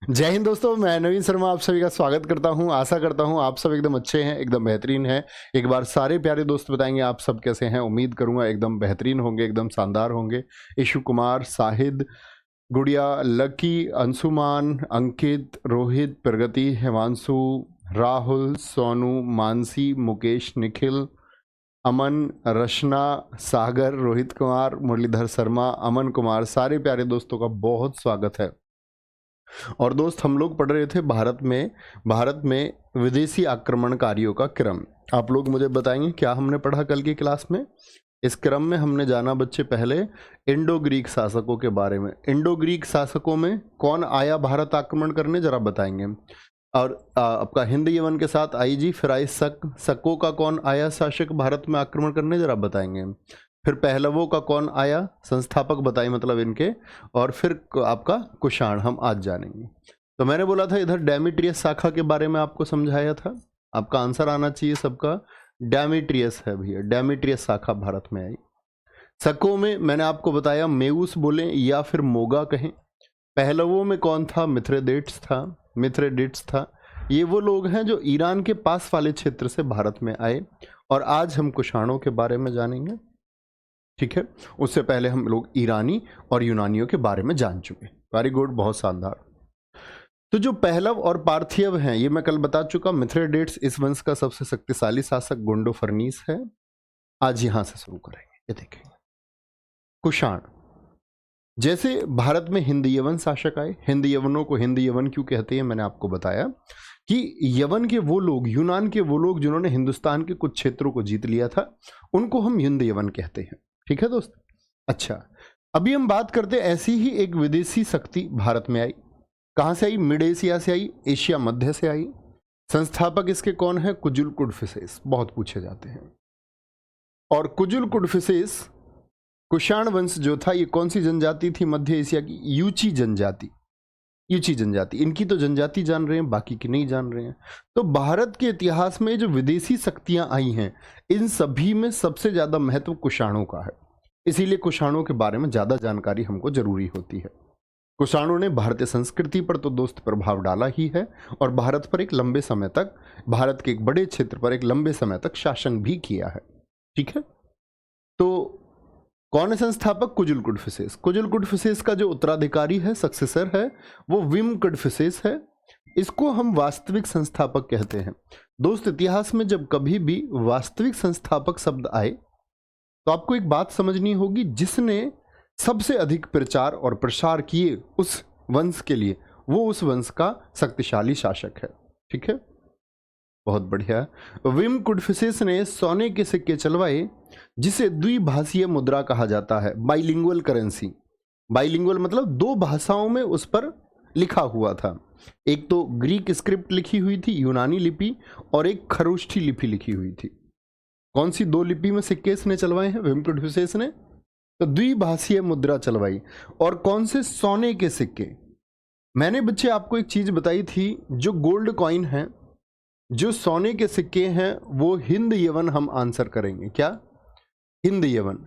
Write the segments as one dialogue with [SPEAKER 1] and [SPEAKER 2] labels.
[SPEAKER 1] जय हिंद दोस्तों, मैं नवीन शर्मा आप सभी का स्वागत करता हूं। आशा करता हूं आप सब एकदम अच्छे हैं, एकदम बेहतरीन हैं। एक बार सारे प्यारे दोस्त बताएंगे आप सब कैसे हैं। उम्मीद करूंगा एकदम बेहतरीन होंगे, एकदम शानदार होंगे। ईशु कुमार, साहिद, गुड़िया, लकी, अंशुमान, अंकित, रोहित, प्रगति, हिमांशु, राहुल, सोनू, मानसी, मुकेश, निखिल, अमन, रचना, सागर, रोहित कुमार, मुरलीधर शर्मा, अमन कुमार, सारे प्यारे दोस्तों का बहुत स्वागत है। और दोस्त, हम लोग पढ़ रहे थे भारत में विदेशी आक्रमणकारियों का क्रम। आप लोग मुझे बताएंगे क्या हमने पढ़ा कल की क्लास में। इस क्रम में हमने जाना बच्चे पहले इंडो ग्रीक शासकों के बारे में। इंडो ग्रीक शासकों में कौन आया भारत आक्रमण करने, जरा बताएंगे। और आपका हिंद यवन के साथ आई जी, फिर आई शकों का कौन आया शासक भारत में आक्रमण करने, जरा बताएंगे। फिर पहलवों का कौन आया संस्थापक, बताइए मतलब इनके। और फिर आपका कुषाण हम आज जानेंगे। तो मैंने बोला था इधर डेमेट्रियस शाखा के बारे में आपको समझाया था। आपका आंसर आना चाहिए सबका डेमेट्रियस है भैया। डेमेट्रियस शाखा भारत में आई। शकों में मैंने आपको बताया मेउस बोले या फिर मोगा कहें। पहलवों में कौन था, मिथ्रेडिट्स था। ये वो लोग हैं जो ईरान के पास वाले क्षेत्र से भारत में आए। और आज हम कुषाणों के बारे में जानेंगे, ठीक है। उससे पहले हम लोग ईरानी और यूनानियों के बारे में जान चुके। वेरी गुड, बहुत शानदार। तो जो पहलव और पार्थियव हैं, ये मैं कल बता चुका। मिथ्रेडेट्स इस वंश का सबसे शक्तिशाली शासक गोंडोफर्नीस है। आज यहां से शुरू करेंगे। ये देखेंगे कुषाण। जैसे भारत में हिंद यवन शासक आए। हिंद यवनों को हिंद यवन क्यों कहते हैं, मैंने आपको बताया कि यवन के वो लोग, यूनान के वो लोग जिन्होंने हिंदुस्तान के कुछ क्षेत्रों को जीत लिया था, उनको हम हिंद यवन कहते हैं। ठीक है दोस्त। अच्छा, अभी हम बात करते हैं ऐसी ही एक विदेशी शक्ति भारत में आई। कहां से आई? मिड एशिया से आई, एशिया मध्य से आई। संस्थापक इसके कौन है? कुजुल कुडफिसेस, बहुत पूछे जाते हैं। और कुजुल कुडफिसेस, कुषाण वंश जो था, ये कौन सी जनजाति थी मध्य एशिया की? यूची जनजाति। यूची जनजाति, इनकी तो जनजाति जान रहे हैं, बाकी की नहीं जान रहे हैं। तो भारत के इतिहास में जो विदेशी शक्तियां आई हैं, इन सभी में सबसे ज्यादा महत्व कुषाणों का है। इसीलिए कुषाणों के बारे में ज्यादा जानकारी हमको जरूरी होती है। कुषाणों ने भारतीय संस्कृति पर तो दोस्त प्रभाव डाला ही है, और भारत पर एक लंबे समय तक, भारत के एक बड़े क्षेत्र पर एक लंबे समय तक शासन भी किया है। ठीक है। तो कौन है संस्थापक? कुजुल कुडफिसेस। कुजुल कुडफिसेस का जो उत्तराधिकारी है, सक्सेसर है, वो विम कुडफिसेस है। इसको हम वास्तविक संस्थापक कहते हैं। दोस्त, इतिहास में जब कभी भी वास्तविक संस्थापक शब्द आए तो आपको एक बात समझनी होगी, जिसने सबसे अधिक प्रचार और प्रसार किए उस वंश के लिए, वो उस वंश का शक्तिशाली शासक है। ठीक है, बहुत बढ़िया। विम कुडफिसेस ने सोने के सिक्के चलवाए, जिसे द्विभाषीय मुद्रा कहा जाता है, बाइलिंगुअल करेंसी। बाइलिंगुअल मतलब दो भाषाओं में उस पर लिखा हुआ था। एक तो ग्रीक स्क्रिप्ट लिखी हुई थी, यूनानी लिपि, और एक खरोष्ठी लिपि लिखी हुई थी। कौन सी दो लिपि में सिक्के इसने चलवाए हैं विम कुडफिसेस ने? तो द्विभाषीय मुद्रा चलवाई। और कौन से? सोने के सिक्के। मैंने बच्चे आपको एक चीज बताई थी, जो गोल्ड कॉइन है, जो सोने के सिक्के हैं, वो हिंद यवन हम आंसर करेंगे। क्या? हिंद यवन।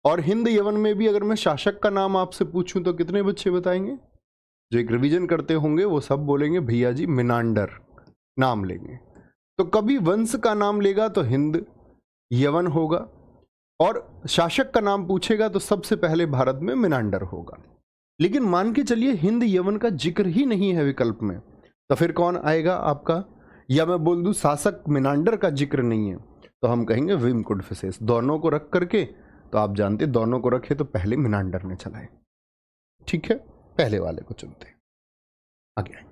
[SPEAKER 1] और हिंद यवन में भी अगर मैं शासक का नाम आपसे पूछूं तो कितने बच्चे बताएंगे? जो एक रिवीजन करते होंगे वो सब बोलेंगे भैया जी मिनांडर नाम लेंगे। तो कभी वंश का नाम लेगा तो हिंद यवन होगा, और शासक का नाम पूछेगा तो सबसे पहले भारत में मिनांडर होगा। लेकिन मान के चलिए हिंद यवन का जिक्र ही नहीं है विकल्प में, तो फिर कौन आएगा आपका? या मैं बोल दूं शासक मिनांडर का जिक्र नहीं है, तो हम कहेंगे विम कुडफिसेस। दोनों को रख करके, तो आप जानते दोनों को रखे तो पहले मिनांडर ने चलाए। ठीक है, पहले वाले को चुनते। आगे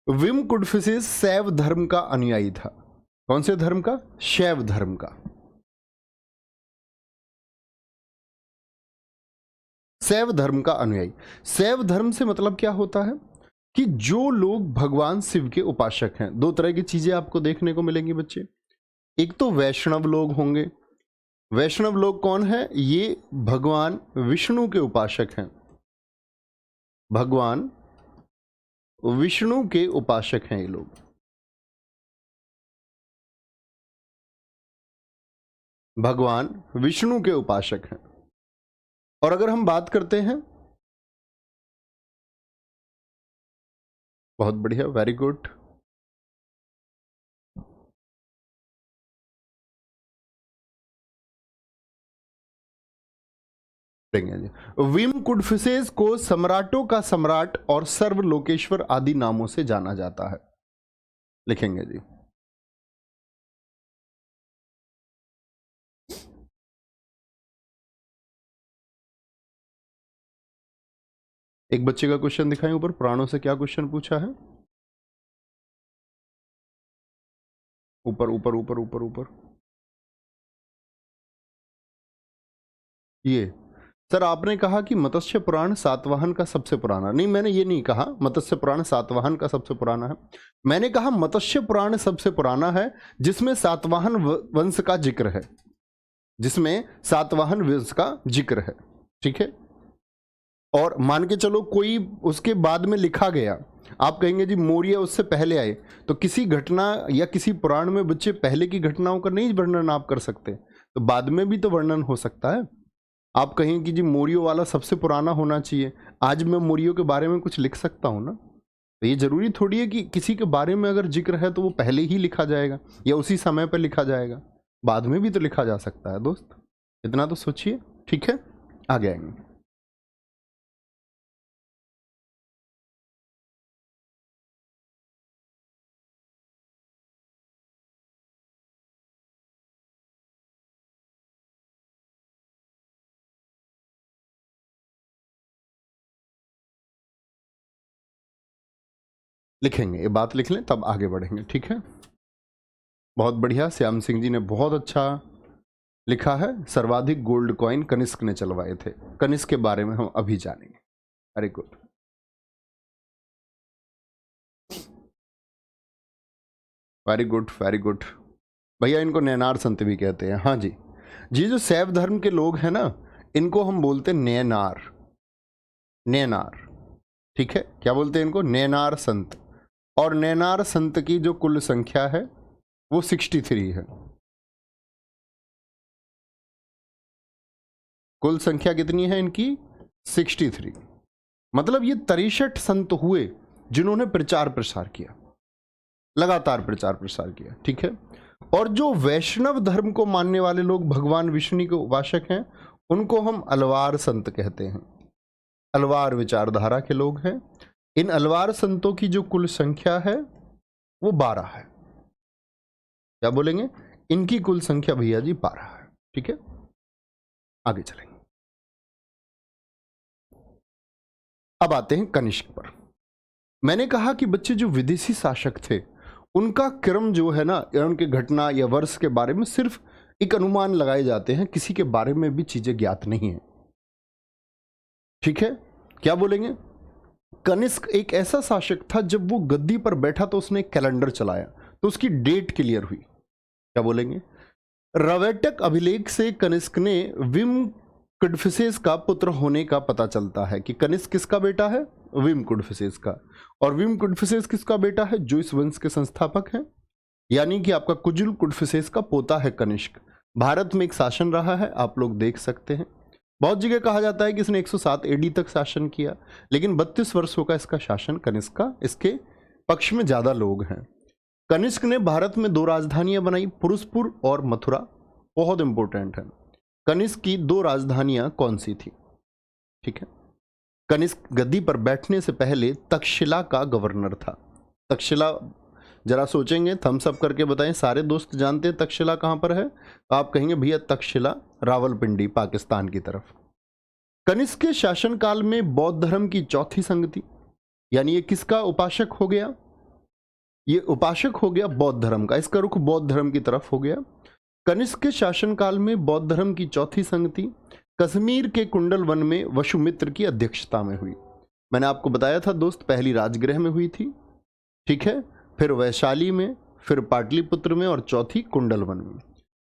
[SPEAKER 1] विम कुडफिसेस शैव धर्म का अनुयायी था। कौन से धर्म का? शैव धर्म का। शैव धर्म का अनुयायी। शैव धर्म से मतलब क्या होता है कि जो लोग भगवान शिव के उपासक हैं। दो तरह की चीजें आपको देखने को मिलेंगी बच्चे। एक तो वैष्णव लोग होंगे। वैष्णव लोग कौन है? ये भगवान विष्णु के उपासक हैं। भगवान विष्णु के उपासक हैं ये लोग। भगवान विष्णु के उपासक हैं। और अगर हम बात करते हैं बहुत बढ़िया, वेरी गुड। विम कुडफिसेस को सम्राटों का सम्राट और सर्वलोकेश्वर आदि नामों से जाना जाता है। लिखेंगे जी। एक बच्चे का क्वेश्चन दिखाएं ऊपर, पुराणों से क्या क्वेश्चन पूछा है? ऊपर ऊपर ऊपर ऊपर ऊपर ये सर आपने कहा कि मत्स्य पुराण सातवाहन का सबसे पुराना, नहीं मैंने ये नहीं कहा मत्स्य पुराण सातवाहन का सबसे पुराना है। मैंने कहा मत्स्य पुराण सबसे पुराना है जिसमें सातवाहन वंश का जिक्र है, जिसमें सातवाहन वंश का जिक्र है, ठीक है। और मान के चलो कोई उसके बाद में लिखा गया, आप कहेंगे जी मौर्य उससे पहले आए, तो किसी घटना या किसी पुराण में बच्चे पहले की घटनाओं का नहीं वर्णन आप कर सकते, तो बाद में भी तो वर्णन हो सकता है। आप कहें कि जी मौर्यों वाला सबसे पुराना होना चाहिए, आज मैं मौर्यों के बारे में कुछ लिख सकता हूं ना, तो ये जरूरी थोड़ी है कि किसी के बारे में अगर जिक्र है तो वो पहले ही लिखा जाएगा या उसी समय पर लिखा जाएगा, बाद में भी तो लिखा जा सकता है दोस्त, इतना तो सोचिए, ठीक है। आगे आएंगे। लिखेंगे, ये बात लिख लें तब आगे बढ़ेंगे, ठीक है। बहुत बढ़िया, श्याम सिंह जी ने बहुत अच्छा लिखा है। सर्वाधिक गोल्ड कॉइन कनिष्क ने चलवाए थे, कनिष्क के बारे में हम अभी जानेंगे। Very good, very good, very good भैया। इनको नैनार संत भी कहते हैं, हाँ जी जी। जो शैव धर्म के लोग हैं ना, इनको हम बोलते हैं नैनार, नैनार, ठीक है। क्या बोलते हैं इनको? नैनार संत। और नैनार संत की जो कुल संख्या है वो 63 है। कुल संख्या कितनी है इनकी? 63। मतलब ये 63 संत हुए जिन्होंने प्रचार प्रसार किया, लगातार प्रचार प्रसार किया, ठीक है। और जो वैष्णव धर्म को मानने वाले लोग, भगवान विष्णु के उपासक हैं, उनको हम अलवार संत कहते हैं। अलवार विचारधारा के लोग हैं। इन अलवार संतों की जो कुल संख्या है वो 12 है। क्या बोलेंगे? इनकी कुल संख्या भैया जी 12 है, ठीक है। आगे चलेंगे। अब आते हैं कनिष्क पर। मैंने कहा कि बच्चे जो विदेशी शासक थे उनका क्रम जो है ना, या उनके घटना या वर्ष के बारे में सिर्फ एक अनुमान लगाए जाते हैं, किसी के बारे में भी चीजें ज्ञात नहीं है, ठीक है। क्या बोलेंगे? कनिष्क एक ऐसा शासक था, जब वो गद्दी पर बैठा तो उसने एक कैलेंडर चलाया तो उसकी डेट क्लियर हुई। क्या बोलेंगे? रवेटक अभिलेख से कनिष्क ने विम कुडफिसेस का पुत्र होने का पता चलता है कि कनिष्क किसका बेटा है? विम कुडफिसेस का। और विम कुडफिसेस किसका बेटा है? जो इस वंश के संस्थापक हैं, यानी कि आपका कुजुल कुडफिसेस का पोता है कनिष्क। भारत में एक शासन रहा है, आप लोग देख सकते हैं। बहुत जगह कहा जाता है कि इसने 107 एडी तक शासन किया, लेकिन 32 वर्षों का इसका शासन कनिष्क का, इसके पक्ष में ज्यादा लोग हैं। कनिष्क ने भारत में 2 राजधानियां बनाई, पुरुषपुर और मथुरा। बहुत इंपॉर्टेंट है। कनिष्क की 2 राजधानियां कौन सी थी? ठीक है। कनिष्क गद्दी पर बैठने से पहले तक्षशिला का गवर्नर था। तक्षशिला, जरा सोचेंगे, थम्स अप करके बताएं। सारे दोस्त जानते हैं तक्षशिला कहां पर है? आप कहेंगे भैया तक्षशिला रावलपिंडी, पाकिस्तान की तरफ। कनिष्क के शासनकाल में बौद्ध धर्म की चौथी संगति, यानी ये किसका उपासक हो गया? ये उपासक हो गया बौद्ध धर्म का, इसका रुख बौद्ध धर्म की तरफ हो गया। कनिष्क के शासनकाल में बौद्ध धर्म की चौथी संगति कश्मीर के कुंडल वन में वसुमित्र की अध्यक्षता में हुई। मैंने आपको बताया था दोस्त, पहली राजगृह में हुई थी, ठीक है, फिर वैशाली में, फिर पाटलिपुत्र में, और चौथी कुंडल वन में।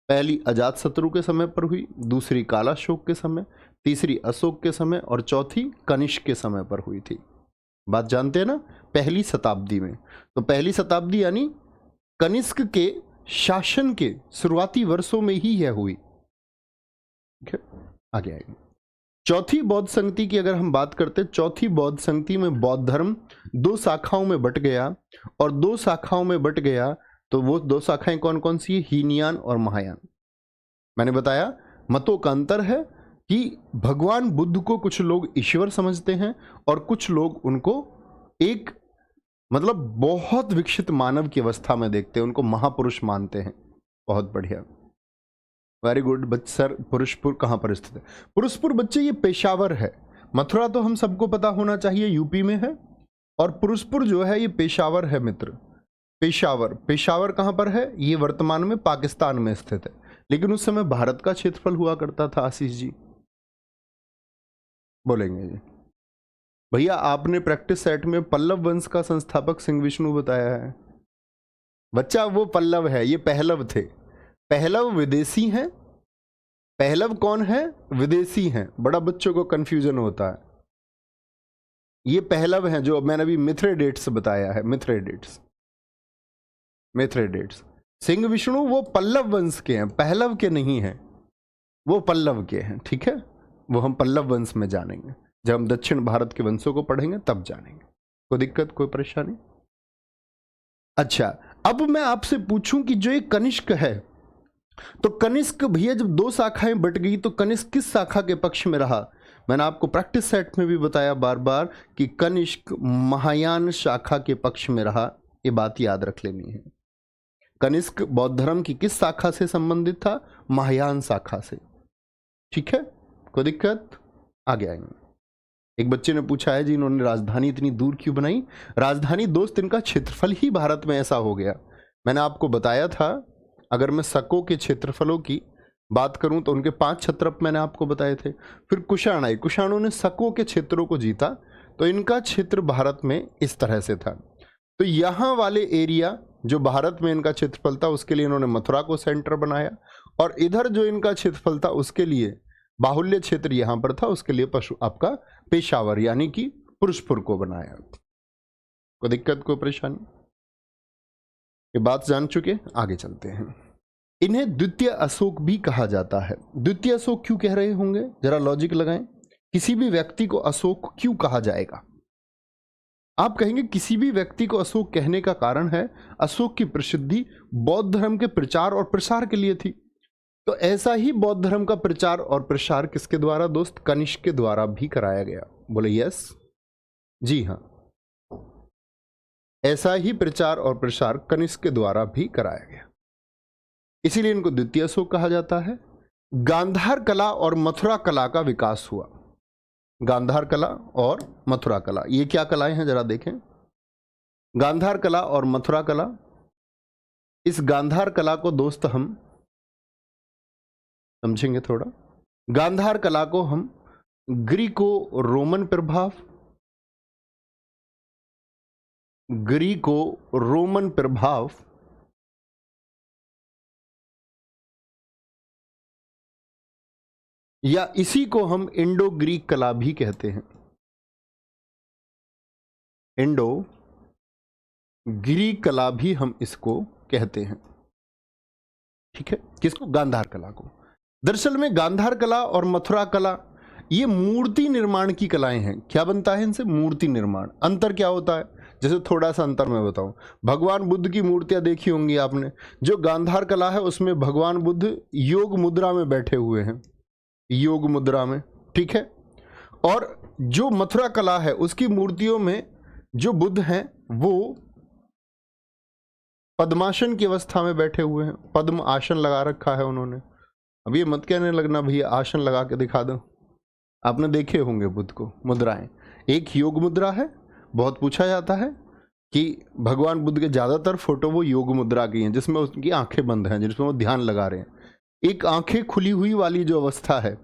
[SPEAKER 1] पहली अजातशत्रु के समय पर हुई, दूसरी कालाशोक के समय, तीसरी अशोक के समय, और चौथी कनिष्क के समय पर हुई थी। बात जानते हैं ना, पहली शताब्दी में। तो पहली शताब्दी यानी कनिष्क के शासन के शुरुआती वर्षों में ही यह हुई, ठीक है। आगे आएंगे। चौथी बौद्ध संगति की अगर हम बात करते, चौथी बौद्ध संगति में बौद्ध धर्म 2 शाखाओं में बट गया, और 2 शाखाओं में बट गया तो वो 2 शाखाएं कौन कौन सी है? हीनयान और महायान। मैंने बताया मतों का अंतर है कि भगवान बुद्ध को कुछ लोग ईश्वर समझते हैं और कुछ लोग उनको एक मतलब बहुत विकसित मानव की अवस्था में देखते हैं, उनको महापुरुष मानते हैं। बहुत बढ़िया, वेरी गुड बच्चे। सर पुरुषपुर कहाँ पर स्थित है? पुरुषपुर बच्चे ये पेशावर है। मथुरा तो हम सबको पता होना चाहिए यूपी में है, और पुरुषपुर जो है ये पेशावर है मित्र। पेशावर, पेशावर कहाँ पर है? ये वर्तमान में पाकिस्तान में स्थित है, लेकिन उस समय भारत का क्षेत्रफल हुआ करता था। आशीष जी बोलेंगे जी। भैया आपने प्रैक्टिस सेट में पल्लव वंश का संस्थापक सिंह विष्णु बताया है। बच्चा वो पल्लव है, ये पहलव थे। पहलव विदेशी हैं। पहलव कौन है? विदेशी हैं। बड़ा बच्चों को कंफ्यूजन होता है। ये पहलव हैं जो मैंने अभी मिथ्रेडेट्स बताया है। मिथ्रेडेट्स, मिथ्रेडेट्स। सिंह विष्णु वो पल्लव वंश के हैं, पहलव के नहीं हैं, वो पल्लव के हैं। ठीक है, वो हम पल्लव वंश में जानेंगे जब हम दक्षिण भारत के वंशों को पढ़ेंगे, तब जानेंगे। कोई दिक्कत, कोई परेशानी? अच्छा, अब मैं आपसे पूछूं कि जो ये कनिष्क है, तो कनिष्क भैया जब 2 शाखाएं बट गई तो कनिष्क किस शाखा के पक्ष में रहा? मैंने आपको प्रैक्टिस सेट में भी बताया बार बार कि कनिष्क महायान शाखा के पक्ष में रहा। ये बात याद रख लेनी है। कनिष्क बौद्ध धर्म की किस शाखा से संबंधित था? महायान शाखा से। ठीक है, कोई दिक्कत? आगे आएंगे। एक बच्चे ने पूछा है जी इन्होंने राजधानी इतनी दूर क्यों बनाई? राजधानी दोस्त इनका क्षेत्रफल ही भारत में ऐसा हो गया। मैंने आपको बताया था, अगर मैं शकों के क्षेत्रफलों की बात करूं तो उनके 5 क्षत्रप मैंने आपको बताए थे। फिर कुषाण आई, कुषाणों ने शकों के क्षेत्रों को जीता, तो इनका क्षेत्र भारत में इस तरह से था। तो यहाँ वाले एरिया जो भारत में इनका क्षेत्रफल था उसके लिए इन्होंने मथुरा को सेंटर बनाया, और इधर जो इनका क्षेत्रफल था उसके लिए बाहुल्य क्षेत्र यहाँ पर था, उसके लिए आपका पेशावर यानी कि पुरुषपुर को बनाया। कोई दिक्कत, कोई परेशानी? ये बात जान चुके, आगे चलते हैं। इन्हें द्वितीय अशोक भी कहा जाता है। द्वितीय अशोक क्यों कह रहे होंगे? जरा लॉजिक लगाएं। किसी भी व्यक्ति को अशोक क्यों कहा जाएगा? आप कहेंगे किसी भी व्यक्ति को अशोक कहने का कारण है अशोक की प्रसिद्धि बौद्ध धर्म के प्रचार और प्रसार के लिए थी। तो ऐसा ही बौद्ध धर्म का प्रचार और प्रसार किसके द्वारा दोस्त? कनिष्क के द्वारा भी कराया गया। बोले यस, जी हाँ, ऐसा ही प्रचार और प्रसार कनिष्क के द्वारा भी कराया गया, इसीलिए इनको द्वितीय अशोक कहा जाता है। गांधार कला और मथुरा कला का विकास हुआ। गांधार कला और मथुरा कला, ये क्या कलाएं हैं जरा देखें। गांधार कला और मथुरा कला, इस गांधार कला को दोस्त हम समझेंगे थोड़ा। गांधार कला को हम ग्रीको रोमन प्रभाव, ग्रीको रोमन प्रभाव या इसी को हम इंडो ग्रीक कला भी कहते हैं। इंडो ग्रीक कला भी हम इसको कहते हैं। ठीक है, किसको? गांधार कला को। दरअसल में गांधार कला और मथुरा कला ये मूर्ति निर्माण की कलाएं हैं। क्या बनता है इनसे? मूर्ति निर्माण। अंतर क्या होता है? जैसे थोड़ा सा अंतर मैं बताऊं, भगवान बुद्ध की मूर्तियां देखी होंगी आपने। जो गांधार कला है उसमें भगवान बुद्ध योग मुद्रा में बैठे हुए हैं, योग मुद्रा में। ठीक है, और जो मथुरा कला है उसकी मूर्तियों में जो बुद्ध हैं वो पद्मासन की अवस्था में बैठे हुए हैं, पद्म आसन लगा रखा है उन्होंने। अब ये मत कहने लगना भैया आसन लगा के दिखा दो, आपने देखे होंगे बुद्ध को मुद्राएं। एक योग मुद्रा है, बहुत पूछा जाता है कि भगवान बुद्ध के ज़्यादातर फोटो वो योग मुद्रा की हैं जिसमें उनकी आंखें बंद हैं, जिसमें वो ध्यान लगा रहे हैं। एक आंखें खुली हुई वाली जो अवस्था है,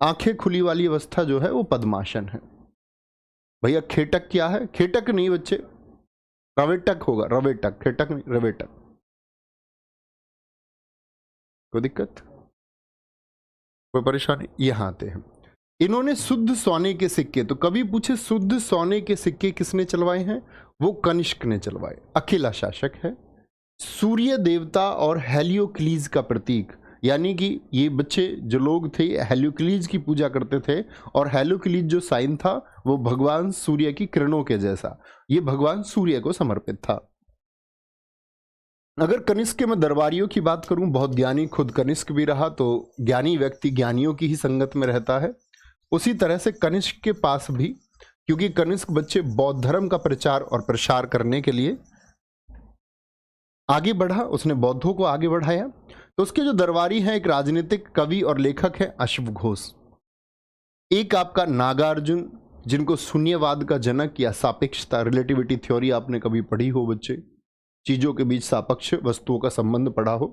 [SPEAKER 1] आंखें खुली वाली अवस्था जो है वो पद्मासन है। भैया खेटक क्या है? खेटक नहीं बच्चे, रवेटक होगा, रवेटक, खेटक नहीं, रवेटक। कोई दिक्कत, कोई परेशानी? यहां आते हैं। इन्होंने शुद्ध सोने के सिक्के, तो कभी पूछे शुद्ध सोने के सिक्के किसने चलवाए हैं? वो कनिष्क ने चलवाए। अकेला शासक है, सूर्य देवता और हेलियोक्लीज का प्रतीक यानी कि ये बच्चे जो लोग थे हेलियोक्लीज की पूजा करते थे, और हेलियोक्लीज जो साइन था वो भगवान सूर्य की किरणों के जैसा, ये भगवान सूर्य को समर्पित था। अगर कनिष्क के मैं दरबारियों की बात करूं, बहुत ज्ञानी खुद कनिष्क भी रहा, तो ज्ञानी व्यक्ति ज्ञानियों की ही संगत में रहता है। उसी तरह से कनिष्क के पास भी, क्योंकि कनिष्क बच्चे बौद्ध धर्म का प्रचार और प्रसार करने के लिए आगे बढ़ा, उसने बौद्धों को आगे बढ़ाया। तो उसके जो दरबारी हैं, एक राजनीतिक कवि और लेखक है अश्व घोष, एक आपका नागार्जुन, जिनको शून्यवाद का जनक या सापेक्षता रिलेटिविटी थ्योरी आपने कभी पढ़ी हो बच्चे, चीजों के बीच सापेक्ष वस्तुओं का संबंध पढ़ा हो,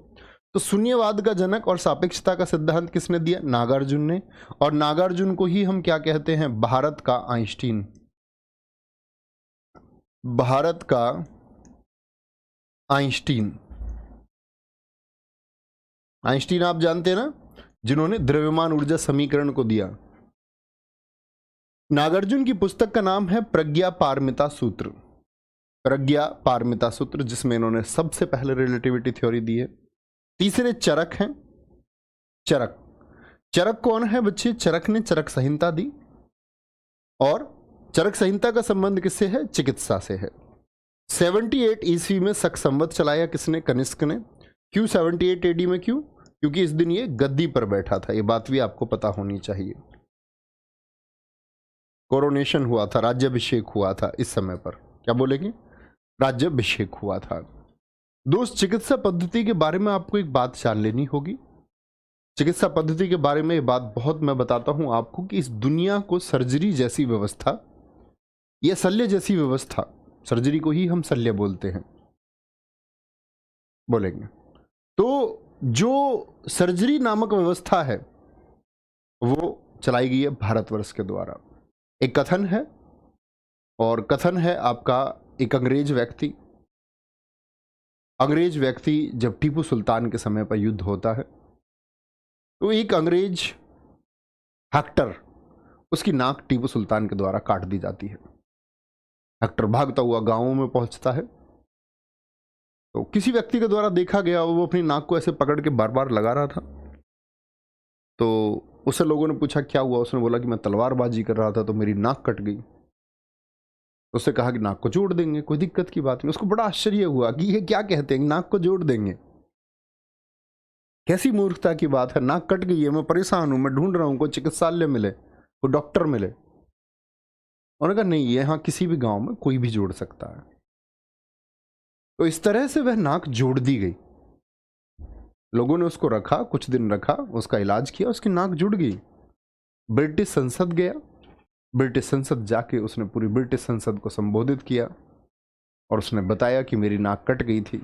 [SPEAKER 1] तो शून्यवाद का जनक और सापेक्षता का सिद्धांत किसने दिया? नागार्जुन ने। और नागार्जुन को ही हम क्या कहते हैं? भारत का आइंस्टीन। भारत का आइंस्टीन। आइंस्टीन आप जानते हैं ना, जिन्होंने द्रव्यमान ऊर्जा समीकरण को दिया। नागार्जुन की पुस्तक का नाम है प्रज्ञा पारमिता सूत्र। प्रज्ञा पारमिता सूत्र, जिसमें इन्होंने सबसे पहले रिलेटिविटी थ्योरी दी है। तीसरे चरक हैं। चरक, चरक कौन है बच्चे? चरक ने चरक संहिता दी, और चरक संहिता का संबंध किससे है? चिकित्सा से है। 78 ईस्वी में शक संवत चलाया किसने? कनिष्क ने। क्यों 78 एडी में? क्यों? क्योंकि इस दिन ये गद्दी पर बैठा था, ये बात भी आपको पता होनी चाहिए। कोरोनेशन हुआ था, राज्याभिषेक हुआ था इस समय पर। क्या बोलेंगे? राज्याभिषेक हुआ था। दोस्त, चिकित्सा पद्धति के बारे में आपको एक बात जान लेनी होगी। चिकित्सा पद्धति के बारे में ये बात बहुत मैं बताता हूं आपको कि इस दुनिया को सर्जरी जैसी व्यवस्था या शल्य जैसी व्यवस्था, सर्जरी को ही हम शल्य बोलते हैं, बोलेंगे, तो जो सर्जरी नामक व्यवस्था है वो चलाई गई है भारतवर्ष के द्वारा। एक कथन है, और कथन है आपका एक अंग्रेज व्यक्ति जब टीपू सुल्तान के समय पर युद्ध होता है, तो एक अंग्रेज हेक्टर, उसकी नाक टीपू सुल्तान के द्वारा काट दी जाती है। हेक्टर भागता हुआ गांवों में पहुंचता है, तो किसी व्यक्ति के द्वारा देखा गया, वो अपनी नाक को ऐसे पकड़ के बार बार लगा रहा था। तो उससे लोगों ने पूछा क्या हुआ? उसने बोला कि मैं तलवारबाजी कर रहा था तो मेरी नाक कट गई। उससे कहा कि नाक को जोड़ देंगे, कोई दिक्कत की बात नहीं। उसको बड़ा आश्चर्य हुआ कि ये क्या कहते हैं, नाक को जोड़ देंगे, कैसी मूर्खता की बात है, नाक कट गई है, मैं परेशान हूं, मैं ढूंढ रहा हूं, कोई चिकित्सालय मिले, कोई डॉक्टर मिले। उन्होंने कहा नहीं, यहाँ किसी भी गांव में कोई भी जोड़ सकता है। तो इस तरह से वह नाक जोड़ दी गई। लोगों ने उसको रखा, कुछ दिन रखा, उसका इलाज किया, उसकी नाक जुड़ गई। ब्रिटिश संसद गया, ब्रिटिश संसद जाके उसने पूरी ब्रिटिश संसद को संबोधित किया, और उसने बताया कि मेरी नाक कट गई थी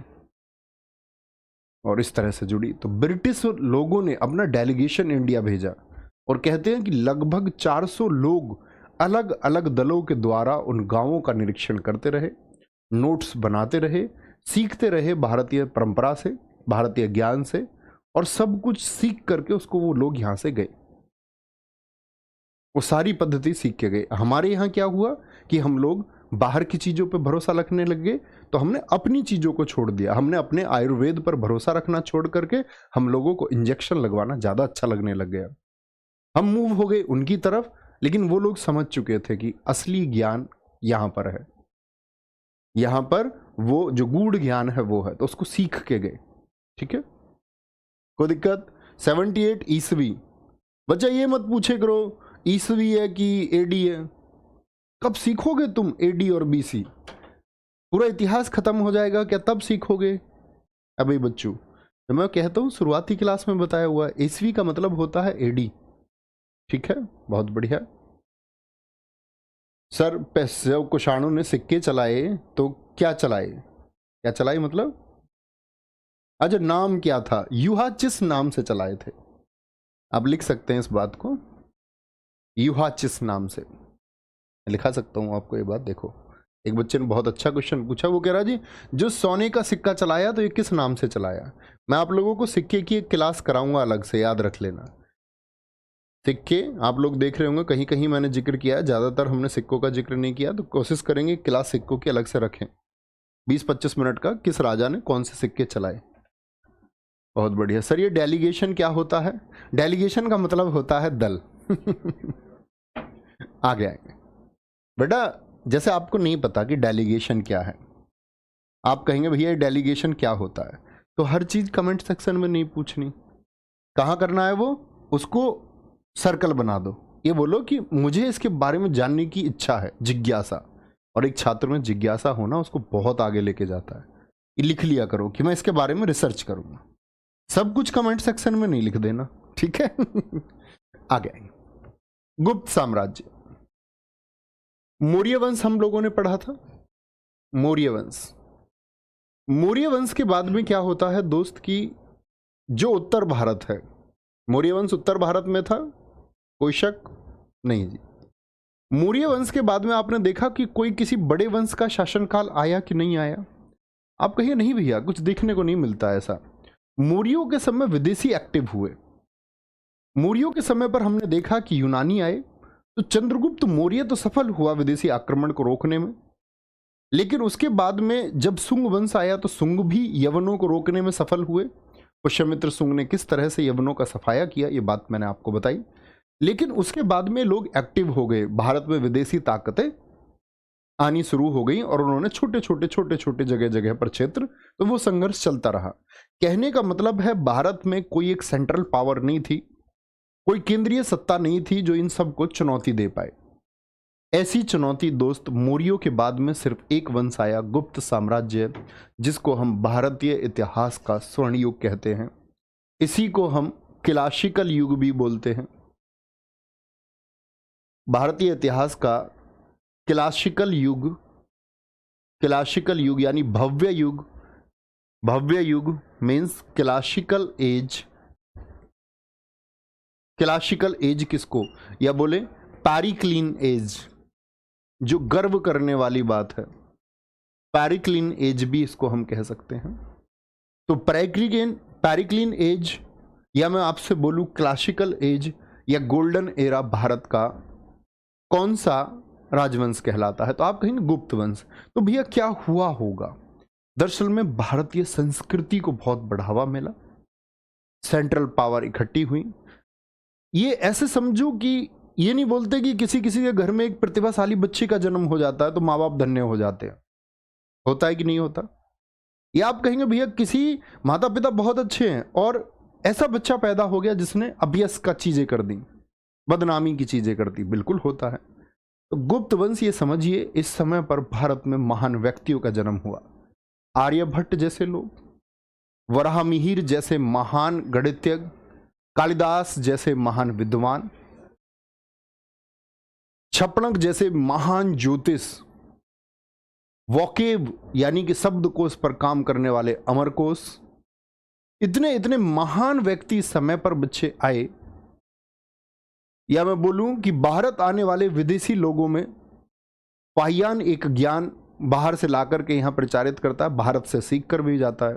[SPEAKER 1] और इस तरह से जुड़ी। तो ब्रिटिश लोगों ने अपना डेलीगेशन इंडिया भेजा, और कहते हैं कि लगभग 400 लोग अलग अलग दलों के द्वारा उन गांवों का निरीक्षण करते रहे, नोट्स बनाते रहे, सीखते रहे भारतीय परंपरा से, भारतीय ज्ञान से, और सब कुछ सीख करके उसको वो लोग यहां से गए, वो सारी पद्धति सीख के गए। हमारे यहाँ क्या हुआ कि हम लोग बाहर की चीज़ों पे भरोसा रखने लग गए, तो हमने अपनी चीज़ों को छोड़ दिया। हमने अपने आयुर्वेद पर भरोसा रखना छोड़ करके हम लोगों को इंजेक्शन लगवाना ज़्यादा अच्छा लगने लग गया। हम मूव हो गए उनकी तरफ, लेकिन वो लोग समझ चुके थे कि असली ज्ञान यहाँ पर है, यहाँ पर वो जो गूढ़ ज्ञान है वो है, तो उसको सीख के गए। ठीक है, कोई दिक्कत? 78 ईस्वी। बच्चा ये मत पूछे करो ईस्वी है कि एडी है, कब सीखोगे तुम एडी और बीसी? पूरा इतिहास खत्म हो जाएगा क्या तब सीखोगे? अभी बच्चों, तो मैं कहता हूं शुरुआती क्लास में बताया हुआ, ईस्वी का मतलब होता है एडी। ठीक है, बहुत बढ़िया सर। जब कुषाणों ने सिक्के चलाए तो क्या चलाए? क्या चलाए मतलब? अच्छा, नाम क्या था? युहाचिस नाम से चलाए थे। आप लिख सकते हैं इस बात को, युहाचिस नाम से लिखा सकता हूं आपको ये बात। देखो, एक बच्चे ने बहुत अच्छा क्वेश्चन पूछा, वो कह रहा जी जो सोने का सिक्का चलाया तो ये किस नाम से चलाया? मैं आप लोगों को सिक्के की एक क्लास कराऊंगा अलग से, याद रख लेना। सिक्के आप लोग देख रहे होंगे, कहीं कहीं मैंने जिक्र किया है, ज़्यादातर हमने सिक्कों का जिक्र नहीं किया, तो कोशिश करेंगे क्लास सिक्कों की अलग से रखें। 20-25 मिनट का, किस राजा ने कौन से सिक्के चलाए। बहुत बढ़िया सर। ये डेलीगेशन क्या होता है? डेलीगेशन का मतलब होता है दल। आगे आएंगे बेटा। जैसे आपको नहीं पता कि डेलीगेशन क्या है, आप कहेंगे भैया ये डेलीगेशन क्या होता है, तो हर चीज कमेंट सेक्शन में नहीं पूछनी। कहाँ करना है वो, उसको सर्कल बना दो। ये बोलो कि मुझे इसके बारे में जानने की इच्छा है, जिज्ञासा। और एक छात्र में जिज्ञासा होना उसको बहुत आगे लेके जाता है। ये लिख लिया करो कि मैं इसके बारे में रिसर्च करूंगा। सब कुछ कमेंट सेक्शन में नहीं लिख देना, ठीक है। आगे आएंगे। गुप्त साम्राज्य, मौर्य वंश हम लोगों ने पढ़ा था। मौर्य वंश, मौर्य वंश के बाद में क्या होता है दोस्त की जो उत्तर भारत है, मौर्य वंश उत्तर भारत में था, कोई शक नहीं जी। मौर्य वंश के बाद में आपने देखा कि कोई किसी बड़े वंश का शासनकाल आया कि नहीं आया? आप कहिए नहीं भैया कुछ देखने को नहीं मिलता ऐसा। मौर्यों के समय विदेशी एक्टिव हुए। मौर्यों के समय पर हमने देखा कि यूनानी आए, तो चंद्रगुप्त मौर्य तो सफल हुआ विदेशी आक्रमण को रोकने में, लेकिन उसके बाद में जब सुंग वंश आया तो सुंग भी यवनों को रोकने में सफल हुए। पुष्यमित्र सुंग ने किस तरह से यवनों का सफाया किया ये बात मैंने आपको बताई। लेकिन उसके बाद में लोग एक्टिव हो गए, भारत में विदेशी ताकतें आनी शुरू हो गई और उन्होंने छोटे छोटे जगह जगह पर क्षेत्र, तो वो संघर्ष चलता रहा। कहने का मतलब है भारत में कोई एक सेंट्रल पावर नहीं थी, कोई केंद्रीय सत्ता नहीं थी जो इन सब को चुनौती दे पाए। ऐसी चुनौती दोस्त मौर्यों के बाद में सिर्फ एक वंश आया, गुप्त साम्राज्य, जिसको हम भारतीय इतिहास का स्वर्ण युग कहते हैं। इसी को हम क्लासिकल युग भी बोलते हैं। भारतीय इतिहास का क्लासिकल युग यानी भव्य युग। भव्य युग means classical as. Classical as किसको, या बोले पैरिक्लीन एज, जो गर्व करने वाली बात है, पैरिक्लीन एज भी इसको हम कह सकते हैं। तो पैरिक्लीन एज, या मैं आपसे बोलूं क्लासिकल एज या गोल्डन एरा, भारत का कौन सा राजवंश कहलाता है? तो आप कहेंगे गुप्त वंश। तो भैया क्या हुआ होगा? दरअसल में भारतीय संस्कृति को बहुत बढ़ावा मिला, सेंट्रल पावर इकट्ठी हुई। ये ऐसे समझो कि ये नहीं बोलते कि किसी के घर में एक प्रतिभाशाली बच्चे का जन्म हो जाता है तो माँ बाप धन्य हो जाते हैं। होता है कि नहीं होता? या आप कहेंगे भैया किसी माता पिता बहुत अच्छे हैं और ऐसा बच्चा पैदा हो गया जिसने अभ्यस का चीजें कर दी, बदनामी की चीजें कर दी। बिल्कुल होता है। तो गुप्त वंश, ये समझिए इस समय पर भारत में महान व्यक्तियों का जन्म हुआ। आर्यभट्ट जैसे लोग, वराहमिहिर जैसे महान गणितज्ञ, कालिदास जैसे महान विद्वान, छपणक जैसे महान ज्योतिष, वोकेब यानी कि शब्दकोश पर काम करने वाले अमरकोश, इतने महान व्यक्ति समय पर बच्चे आए। या मैं बोलूं कि भारत आने वाले विदेशी लोगों में पाहियान एक ज्ञान बाहर से लाकर के यहां प्रचारित करता है, भारत से सीख कर भी जाता है।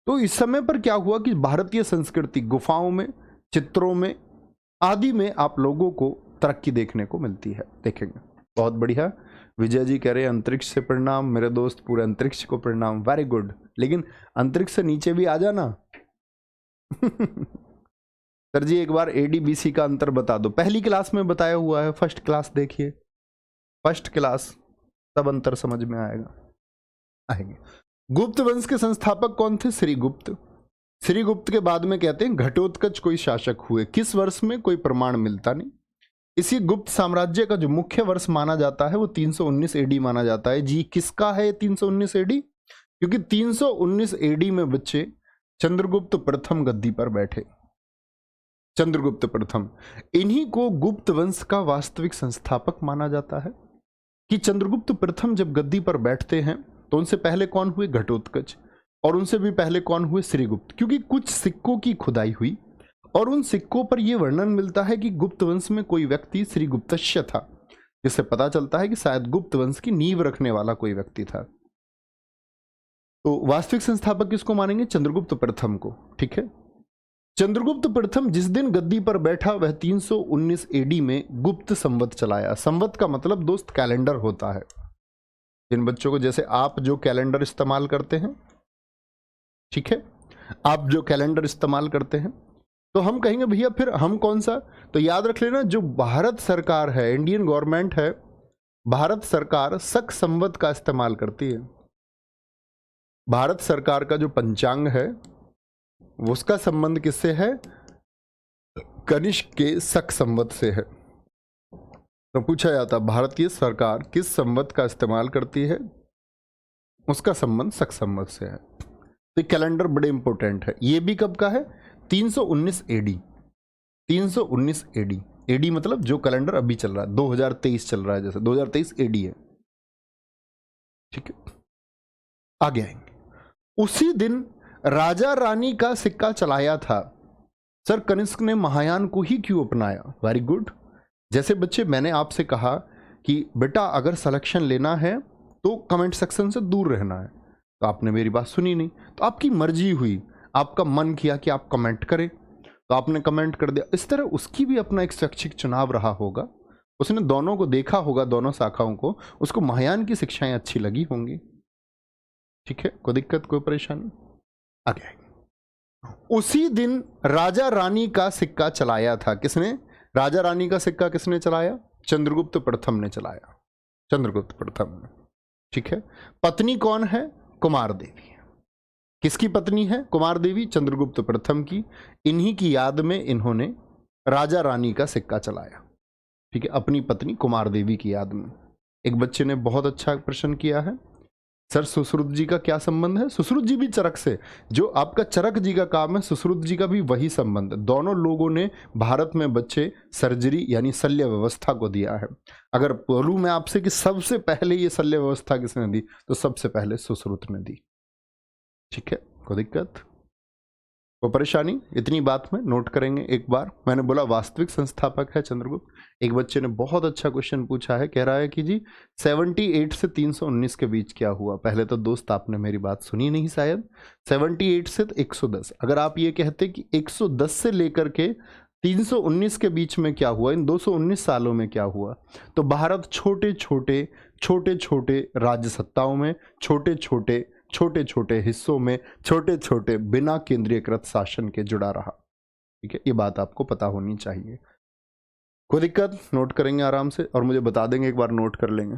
[SPEAKER 1] तो इस समय पर क्या हुआ कि भारतीय संस्कृति गुफाओं में, चित्रों में आदि में आप लोगों को तरक्की देखने को मिलती है। देखेंगे बहुत बढ़िया। विजय जी कह रहे हैं अंतरिक्ष से प्रणाम। मेरे दोस्त पूरे अंतरिक्ष को प्रणाम। वेरी गुड, लेकिन अंतरिक्ष से नीचे भी आ जाना। सर जी एक बार एडीबीसी का अंतर बता दो। पहली क्लास में बताया हुआ है, फर्स्ट क्लास देखिए, फर्स्ट क्लास, तब अंतर समझ में आएंगे। गुप्त वंश के संस्थापक कौन थे? श्रीगुप्त। श्रीगुप्त के बाद में कहते हैं घटोत्कच कोई शासक हुए। किस वर्ष में कोई प्रमाण मिलता नहीं। इसी गुप्त साम्राज्य का जो मुख्य वर्ष माना जाता है वो 319 एडी माना जाता है। जी किसका है 319 एडी? क्योंकि 319 एडी में बच्चे चंद्रगुप्त प्रथम गद्दी पर बैठे। चंद्रगुप्त प्रथम, इन्हीं को गुप्त वंश का वास्तविक संस्थापक माना जाता है। कि चंद्रगुप्त प्रथम जब गद्दी पर बैठते हैं तो उनसे पहले कौन हुए? घटोत्कच। और उनसे भी पहले कौन हुए? श्रीगुप्त। क्योंकि कुछ सिक्कों की खुदाई हुई और उन सिक्कों पर यह वर्णन मिलता है कि गुप्त वंश में कोई व्यक्ति श्रीगुप्तस्य था, जिससे पता चलता है कि शायद गुप्त वंश की नींव रखने वाला कोई व्यक्ति था। तो वास्तविक संस्थापक किसको मानेंगे? चंद्रगुप्त प्रथम को। ठीक है। चंद्रगुप्त प्रथम जिस दिन गद्दी पर बैठा वह 319 एडी में गुप्त संवत चलाया। संवत का मतलब दोस्त कैलेंडर होता है। जिन बच्चों को, जैसे आप जो कैलेंडर इस्तेमाल करते हैं, ठीक है, आप जो कैलेंडर इस्तेमाल करते हैं, तो हम कहेंगे भैया फिर हम कौन सा? तो याद रख लेना, जो भारत सरकार है, इंडियन गवर्नमेंट है, भारत सरकार शक संवत का इस्तेमाल करती है। भारत सरकार का जो पंचांग है उसका संबंध किससे है? कनिष्क के शक संवत से है। तो पूछा जाता भारतीय सरकार किस संवत का इस्तेमाल करती है, उसका संबंध शक संवत से है। तो कैलेंडर बड़े इंपॉर्टेंट है। ये भी कब का है? 319 एडी। 319 एडी, एडी मतलब जो कैलेंडर अभी चल रहा है, 2023 चल रहा है, जैसे 2023 एडी है, ठीक है। आगे आएंगे। उसी दिन राजा रानी का सिक्का चलाया था। सर कनिष्क ने महायान को ही क्यों अपनाया? Very good. जैसे बच्चे मैंने आपसे कहा कि बेटा अगर सिलेक्शन लेना है तो कमेंट सेक्शन से दूर रहना है, तो आपने मेरी बात सुनी नहीं, तो आपकी मर्जी हुई, आपका मन किया कि आप कमेंट करें, तो आपने कमेंट कर दिया। इस तरह उसकी भी अपना एक शैक्षिक चुनाव रहा होगा, उसने दोनों को देखा होगा, दोनों शाखाओं को, उसको महायान की शिक्षाएं अच्छी लगी होंगी, ठीक है। कोई दिक्कत, कोई परेशानी? आगे उसी दिन राजा रानी का सिक्का चलाया था। किसने? राजा रानी का सिक्का किसने चलाया? चंद्रगुप्त प्रथम ने चलाया, चंद्रगुप्त प्रथम ने, ठीक है। पत्नी कौन है? कुमार देवी। किसकी पत्नी है? कुमार देवी, चंद्रगुप्त प्रथम की। इन्हीं की याद में इन्होंने राजा रानी का सिक्का चलाया, ठीक है, अपनी पत्नी कुमार देवी की याद में। एक बच्चे ने बहुत अच्छा प्रश्न किया है, सर सुश्रुत जी का क्या संबंध है? सुश्रुत जी भी चरक से, जो आपका चरक जी का काम है, सुश्रुत जी का भी वही संबंध है। दोनों लोगों ने भारत में बच्चे सर्जरी यानी शल्य व्यवस्था को दिया है। अगर बोलूं मैं आपसे कि सबसे पहले ये शल्य व्यवस्था किसने दी, तो सबसे पहले सुश्रुत ने दी, ठीक है। कोई दिक्कत, कोई परेशानी? इतनी बात में नोट करेंगे एक बार। मैंने बोला वास्तविक संस्थापक है चंद्रगुप्त। एक बच्चे ने बहुत अच्छा क्वेश्चन पूछा है, कह रहा है कि जी 78 से 319 के बीच क्या हुआ? पहले तो दोस्त आपने मेरी बात सुनी नहीं शायद। 78 से 110, अगर आप ये कहते कि 110 से लेकर के 319 के बीच में क्या हुआ, इन 219 सालों में क्या हुआ, तो भारत छोटे छोटे राज्य सत्ताओं में, छोटे छोटे हिस्सों में, छोटे छोटे बिना केंद्रीयकृत शासन के जुड़ा रहा, ठीक है। ये बात आपको पता होनी चाहिए। कोई दिक्कत? नोट करेंगे आराम से और मुझे बता देंगे, एक बार नोट कर लेंगे।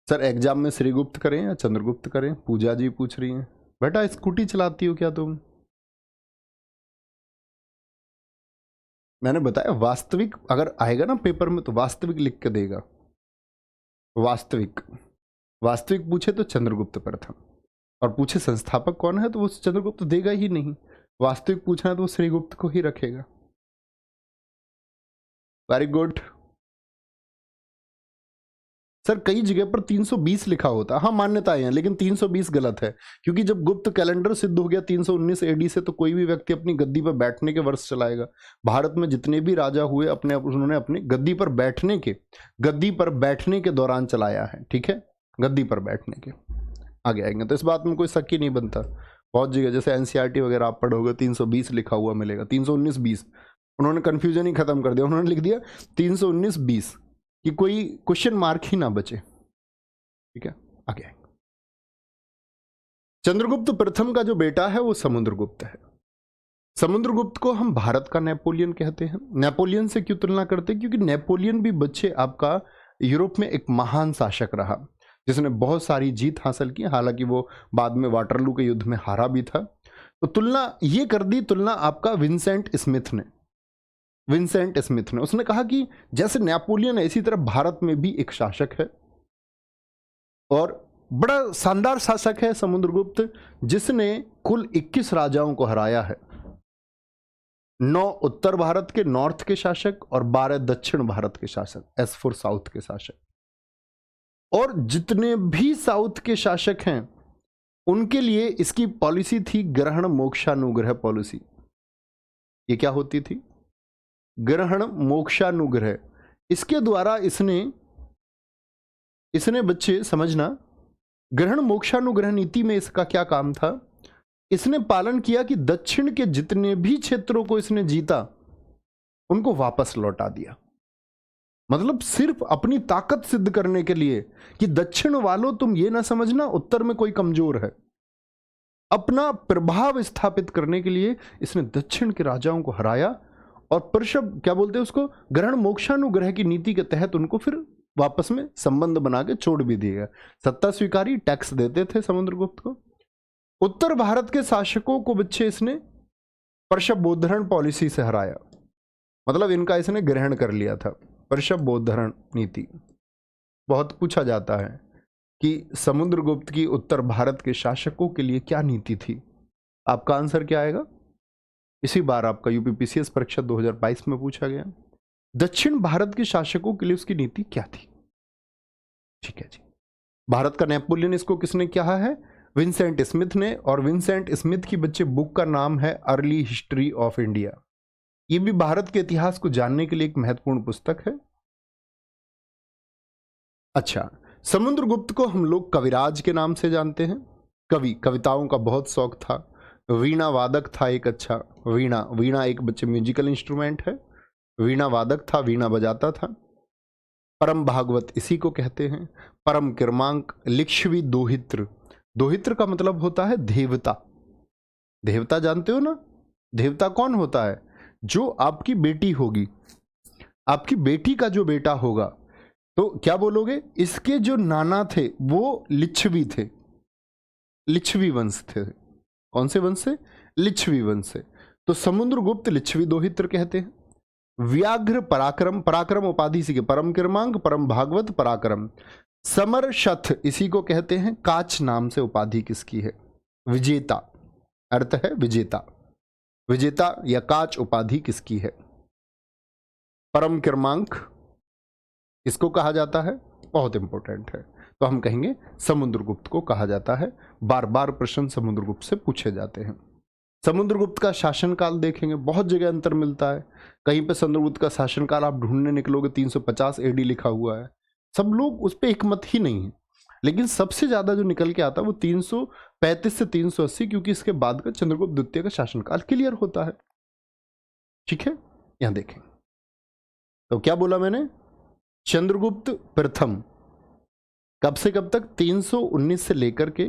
[SPEAKER 1] सर एग्जाम में श्रीगुप्त करें या चंद्रगुप्त करें? पूजा जी पूछ रही हैं। बेटा स्कूटी चलाती हो क्या तुम? मैंने बताया वास्तविक अगर आएगा ना पेपर में तो वास्तविक लिख के देगा। वास्तविक पूछे तो चंद्रगुप्त प्रथम, और पूछे संस्थापक कौन है तो वो चंद्रगुप्त देगा ही नहीं। वास्तविक पूछना है तो वो श्रीगुप्त को ही रखेगा। Very good. सर कई जगह पर 320 लिखा होता है, हाँ मान्यताएं हैं, लेकिन 320 गलत है, क्योंकि जब गुप्त कैलेंडर सिद्ध हो गया 319 एडी से, तो कोई भी व्यक्ति अपनी गद्दी पर बैठने के वर्ष चलाएगा। भारत में जितने भी राजा हुए उन्होंने अपनी गद्दी पर बैठने के दौरान चलाया है, ठीक है, गद्दी पर बैठने के। आगे आएंगे तो इस बात में कोई शक ही नहीं बनता। बहुत जगह जैसे एनसीईआरटी वगैरह आप पढ़ोगे 320 लिखा हुआ मिलेगा, 319 20, उन्होंने कंफ्यूजन ही खत्म कर दिया, उन्होंने लिख दिया 319 20 कि कोई क्वेश्चन मार्क ही ना बचे, ठीक है। आगे चंद्रगुप्त प्रथम का जो बेटा है वो समुद्रगुप्त है। समुद्रगुप्त को हम भारत का नेपोलियन कहते हैं। नेपोलियन से क्यों तुलना करते हैं? क्योंकि नेपोलियन भी बच्चे आपका यूरोप में एक महान शासक रहा, जिसने बहुत सारी जीत हासिल की, हालांकि वो बाद में वाटरलू के युद्ध में हारा भी था। तो तुलना ये कर दी, तुलना आपका विंसेंट स्मिथ ने उसने कहा कि जैसे नेपोलियन है इसी तरह भारत में भी एक शासक है, और बड़ा शानदार शासक है समुद्रगुप्त, जिसने कुल 21 राजाओं को हराया है। 9 उत्तर भारत के नॉर्थ के शासक और 12 दक्षिण भारत के शासक, एस फॉर साउथ के शासक। और जितने भी साउथ के शासक हैं उनके लिए इसकी पॉलिसी थी ग्रहण मोक्षानुग्रह पॉलिसी। ये क्या होती थी? ग्रहण मोक्षानुग्रह। इसके द्वारा इसने बच्चे समझना, ग्रहण मोक्षानुग्रह नीति में इसका क्या काम था? इसने पालन किया कि दक्षिण के जितने भी क्षेत्रों को इसने जीता उनको वापस लौटा दिया। मतलब सिर्फ अपनी ताकत सिद्ध करने के लिए कि दक्षिण वालों तुम ये ना समझना उत्तर में कोई कमजोर है, अपना प्रभाव स्थापित करने के लिए इसने दक्षिण के राजाओं को हराया और पर्शब क्या बोलते हैं उसको, ग्रहण मोक्षानुग्रह की नीति के तहत उनको फिर वापस में संबंध बना के छोड़ भी दिया। सत्ता स्वीकारी, टैक्स देते थे समुद्रगुप्त को। उत्तर भारत के शासकों को बच्चे इसने पर्शब बोधरण पॉलिसी से हराया, मतलब इनका इसने ग्रहण कर लिया था, पर्शब बोधरण नीति। बहुत पूछा जाता है कि समुद्रगुप्त की उत्तर भारत के शासकों के लिए क्या नीति थी। आपका आंसर क्या आएगा? इसी बार आपका यूपीपीसीएस परीक्षा 2022 में पूछा गया, दक्षिण भारत के शासकों के लिए उसकी नीति क्या थी। ठीक है जी। भारत का नेपोलियन इसको किसने कहा है? विंसेंट स्मिथ ने। और विंसेंट स्मिथ की बच्चे बुक का नाम है अर्ली हिस्ट्री ऑफ इंडिया। यह भी भारत के इतिहास को जानने के लिए एक महत्वपूर्ण पुस्तक है। अच्छा, समुद्रगुप्त को हम लोग कविराज के नाम से जानते हैं। कवि, कविताओं का बहुत शौक था। वीणा वादक था एक अच्छा। वीणा एक बच्चे म्यूजिकल इंस्ट्रूमेंट है। वीणा वादक था, वीणा बजाता था। परम भागवत इसी को कहते हैं। परम क्रमांक, लिच्छवी दोहित्र। दोहित्र का मतलब होता है देवता। देवता जानते हो ना? देवता कौन होता है? जो आपकी बेटी होगी, आपकी बेटी का जो बेटा होगा, तो क्या बोलोगे? इसके जो नाना थे वो लिच्छवी थे, लिच्छवी वंश थे। कौन से वंश से? लिच्छवी वंश से। तो समुद्रगुप्त लिच्छवी दोहित्र कहते हैं। व्याघ्र पराक्रम, पराक्रम उपाधि सी के, परम क्रमांक, परम भागवत, पराक्रम। समर शथ इसी को कहते हैं। काच नाम से उपाधि किसकी है? विजेता, अर्थ है विजेता। विजेता या काच उपाधि किसकी है? परम क्रमांक इसको कहा जाता है, बहुत इंपॉर्टेंट है, तो हम कहेंगे समुद्रगुप्त को कहा जाता है। बार बार प्रश्न समुद्रगुप्त से पूछे जाते हैं। समुद्रगुप्त का शासनकाल देखेंगे, बहुत जगह अंतर मिलता है। कहीं पे समुद्रगुप्त का शासनकाल आप ढूंढने निकलोगे 350 एडी लिखा हुआ है, सब लोग उस पर एकमत ही नहीं है, लेकिन सबसे ज्यादा जो निकल के आता है वो 335 से 380, क्योंकि इसके बाद का चंद्रगुप्त द्वितीय का शासनकाल क्लियर होता है। ठीक है, यहां देखें तो क्या बोला मैंने? चंद्रगुप्त प्रथम कब से कब तक? 319 से लेकर के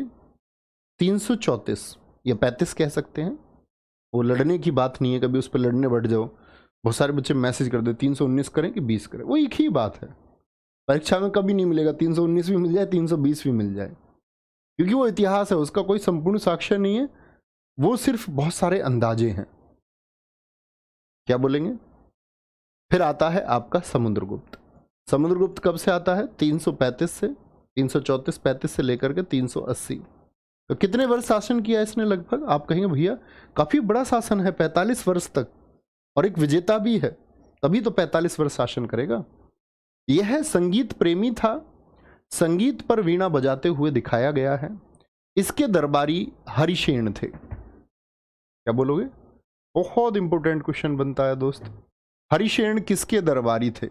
[SPEAKER 1] 334 या 35 कह सकते हैं। वो लड़ने की बात नहीं है, कभी उस पर लड़ने बैठ जाओ। बहुत सारे बच्चे मैसेज कर दे 319 करें कि 20 करें, वो एक ही बात है। परीक्षा में कभी नहीं मिलेगा 319 भी मिल जाए, 320 भी मिल जाए, क्योंकि वो इतिहास है, उसका कोई संपूर्ण साक्ष्य नहीं है, वो सिर्फ बहुत सारे अंदाजे हैं। क्या बोलेंगे? फिर आता है आपका समुद्रगुप्त। समुद्रगुप्त कब से आता है? 335 से 334, 35 से लेकर के 380। तो कितने वर्ष शासन किया इसने लगभग? आप कहेंगे भैया काफी बड़ा शासन है, 45 वर्ष तक, और एक विजेता भी है, तभी तो 45 वर्ष शासन करेगा। यह संगीत प्रेमी था, संगीत पर वीणा बजाते हुए दिखाया गया है। इसके दरबारी हरिशेन थे। क्या बोलोगे? बहुत इंपॉर्टेंट क्वेश्चन बनता है दोस्त। हरिशेन किसके दरबारी थे?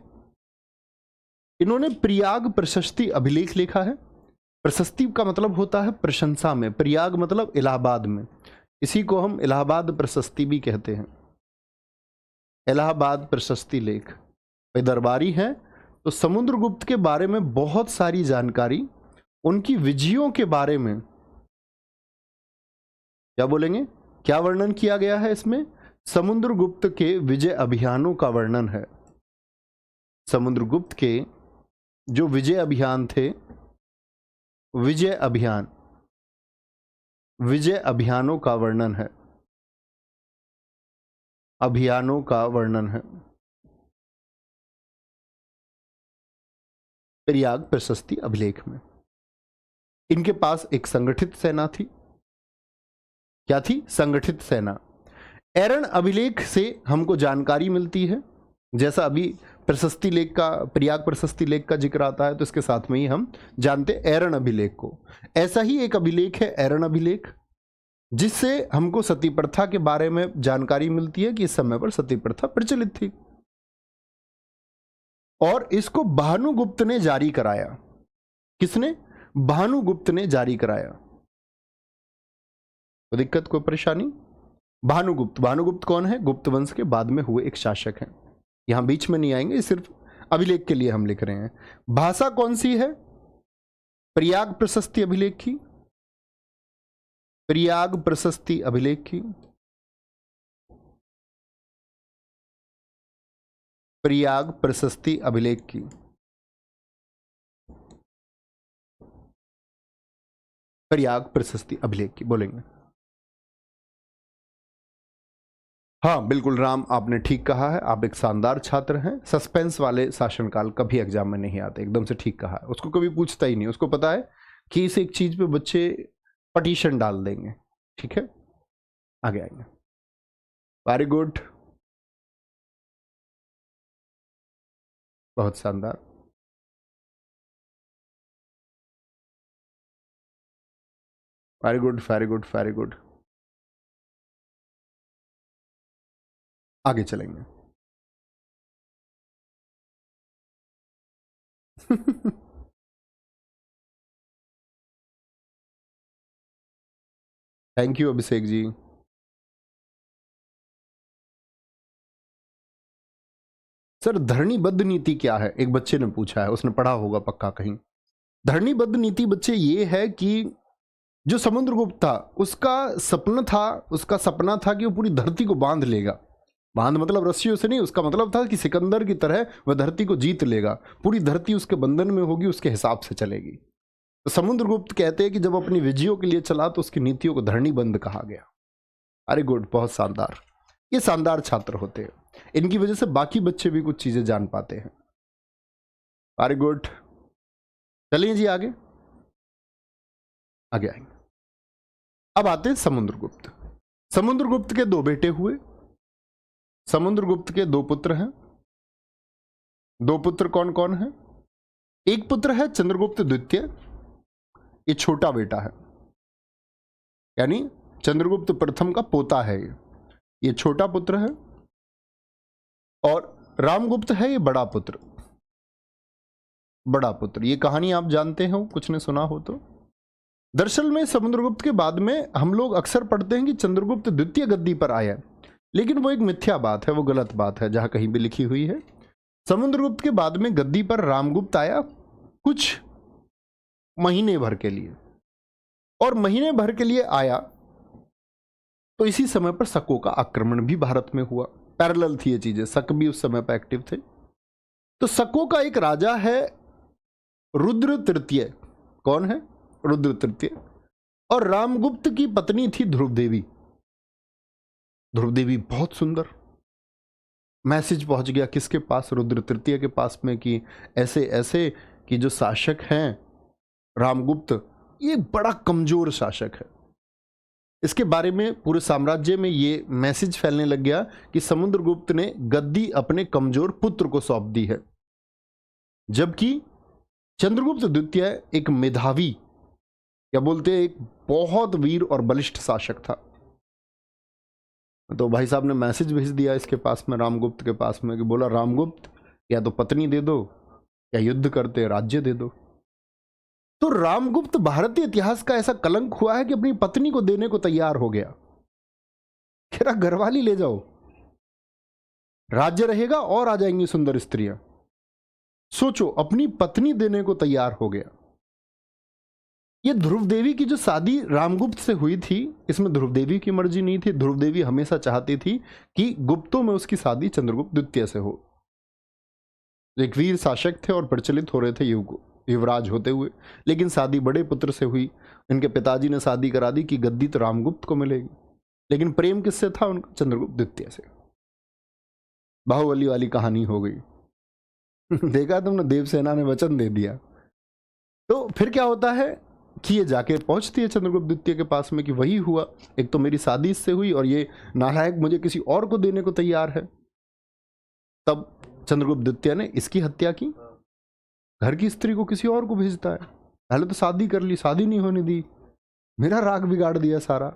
[SPEAKER 1] इन्होंने प्रयाग प्रशस्ति अभिलेख लिखा है। प्रशस्ति का मतलब होता है प्रशंसा में, प्रयाग मतलब इलाहाबाद में, इसी को हम इलाहाबाद प्रशस्ति भी कहते हैं। इलाहाबाद प्रशस्ति लेख। वे दरबारी हैं, तो समुद्रगुप्त के बारे में बहुत सारी जानकारी, उनकी विजयों के बारे में क्या बोलेंगे, क्या वर्णन किया गया है इसमें? समुद्रगुप्त के विजय अभियानों का वर्णन है। समुद्रगुप्त के जो विजय अभियान थे, विजय अभियानों का वर्णन है, अभियानों का वर्णन है प्रयाग प्रशस्ति अभिलेख में। इनके पास एक संगठित सेना थी। क्या थी? संगठित सेना। एरन अभिलेख से हमको जानकारी मिलती है, जैसा अभी प्रशस्ति लेख का, प्रयाग प्रशस्ति लेख का जिक्र आता है, तो इसके साथ में ही हम जानते एरन अभिलेख को। ऐसा ही एक अभिलेख है एरन अभिलेख, जिससे हमको सती प्रथा के बारे में जानकारी मिलती है कि इस समय पर सती प्रथा प्रचलित थी, और इसको भानुगुप्त ने जारी कराया। किसने? भानुगुप्त ने जारी कराया। तो दिक्कत, कोई परेशानी? भानुगुप्त। भानुगुप्त कौन है? गुप्त वंश के बाद में हुए एक शासक हैं। यहां बीच में नहीं आएंगे, सिर्फ अभिलेख के लिए हम लिख रहे हैं। भाषा कौन सी है? प्रयाग प्रशस्ति अभिलेख की, प्रयाग प्रशस्ति अभिलेख की, प्रयाग प्रशस्ति अभिलेख की। प्रयाग प्रशस्ति अभिलेख की बोलेंगे। हाँ बिल्कुल राम, आपने ठीक कहा है, आप एक शानदार छात्र हैं। सस्पेंस वाले शासनकाल कभी एग्जाम में नहीं आते, एकदम से ठीक कहा है। उसको कभी पूछता ही नहीं, उसको पता है कि इस एक चीज पे बच्चे पटिशन डाल देंगे। ठीक है, आगे आएंगे। वेरी गुड, बहुत शानदार। Very good very good very good, आगे चलेंगे। Thank you Abhishek ji. Sir धरणीबद्ध नीति क्या है? एक बच्चे ने पूछा है, उसने पढ़ा होगा पक्का कहीं। धरणीबद्ध नीति बच्चे ये है कि जो समुद्रगुप्त था उसका सपना था कि वो पूरी धरती को बांध लेगा। बांध मतलब रस्सियों से नहीं, उसका मतलब था कि सिकंदर की तरह वह धरती को जीत लेगा, पूरी धरती उसके बंधन में होगी, उसके हिसाब से चलेगी। तो समुद्रगुप्त कहते हैं कि जब अपनी विजयों के लिए चला तो उसकी नीतियों को धरणीबद्ध कहा गया। अरे गुड, बहुत शानदार। ये शानदार छात्र होते हैं, इनकी वजह से बाकी बच्चे भी कुछ चीजें जान पाते हैं। वेरी गुड, चलिए जी आगे आगे आएंगे। अब आते हैं समुद्रगुप्त। समुद्रगुप्त के दो बेटे हुए, समुद्रगुप्त के दो पुत्र हैं। दो पुत्र कौन कौन है? एक पुत्र है चंद्रगुप्त द्वितीय, ये छोटा बेटा है, यानी चंद्रगुप्त प्रथम का पोता है ये छोटा पुत्र है। और रामगुप्त है ये बड़ा पुत्र, बड़ा पुत्र। ये कहानी आप जानते हो, कुछ ने सुना हो तो। दरअसल में समुद्रगुप्त के बाद में हम लोग अक्सर पढ़ते हैं कि चंद्रगुप्त द्वितीय गद्दी पर आया, लेकिन वो एक मिथ्या बात है, वो गलत बात है जहां कहीं भी लिखी हुई है। समुद्रगुप्त के बाद में गद्दी पर रामगुप्त आया कुछ महीने भर के लिए, और महीने भर के लिए आया तो इसी समय पर शकों का आक्रमण भी भारत में हुआ। पैरेलल थी ये चीजें, शक भी उस समय पर एक्टिव थे। तो शकों का एक राजा है रुद्र तृतीय। कौन है? रुद्र तृतीय। और रामगुप्त की पत्नी थी ध्रुव देवी। ध्रुव देवी बहुत सुंदर। मैसेज पहुंच गया किसके पास? रुद्र तृतीय के पास में, कि ऐसे ऐसे कि जो शासक हैं रामगुप्त, ये बड़ा कमजोर शासक है। इसके बारे में पूरे साम्राज्य में ये मैसेज फैलने लग गया कि समुद्रगुप्त ने गद्दी अपने कमजोर पुत्र को सौंप दी है, जबकि चंद्रगुप्त द्वितीय एक मेधावी, क्या बोलते हैं, एक बहुत वीर और बलिष्ठ शासक था। तो भाई साहब ने मैसेज भेज दिया इसके पास में, रामगुप्त के पास में, कि बोला रामगुप्त या तो पत्नी दे दो या युद्ध करते राज्य दे दो। तो रामगुप्त भारतीय इतिहास का ऐसा कलंक हुआ है कि अपनी पत्नी को देने को तैयार हो गया। कह रहा घरवाली ले जाओ, राज्य रहेगा और आ जाएंगी सुंदर स्त्रियां। सोचो, अपनी पत्नी देने को तैयार हो गया। ये ध्रुव देवी की जो शादी रामगुप्त से हुई थी, इसमें ध्रुव देवी की मर्जी नहीं थी। ध्रुव देवी हमेशा चाहती थी कि गुप्तों में उसकी शादी चंद्रगुप्त द्वितीय से हो। एक वीर शासक थे और प्रचलित हो रहे थे युवराज होते हुए, लेकिन शादी बड़े पुत्र से हुई। इनके पिताजी ने शादी करा दी कि गद्दी तो रामगुप्त को मिलेगी, लेकिन प्रेम किससे था उनका? चंद्रगुप्त द्वितीय से। बाहुबली वाली कहानी हो गई। देखा तुमने, देवसेना ने वचन दे दिया। तो फिर क्या होता है कि ये जाके पहुंचती है चंद्रगुप्त द्वितीय के पास में कि वही हुआ, एक तो मेरी शादी इससे हुई और ये नालायक मुझे किसी और को देने को तैयार है। तब चंद्रगुप्त द्वितीय ने इसकी हत्या की। घर की स्त्री को किसी और को भेजता है। पहले तो शादी कर ली, शादी नहीं होने दी, मेरा राग बिगाड़ दिया सारा,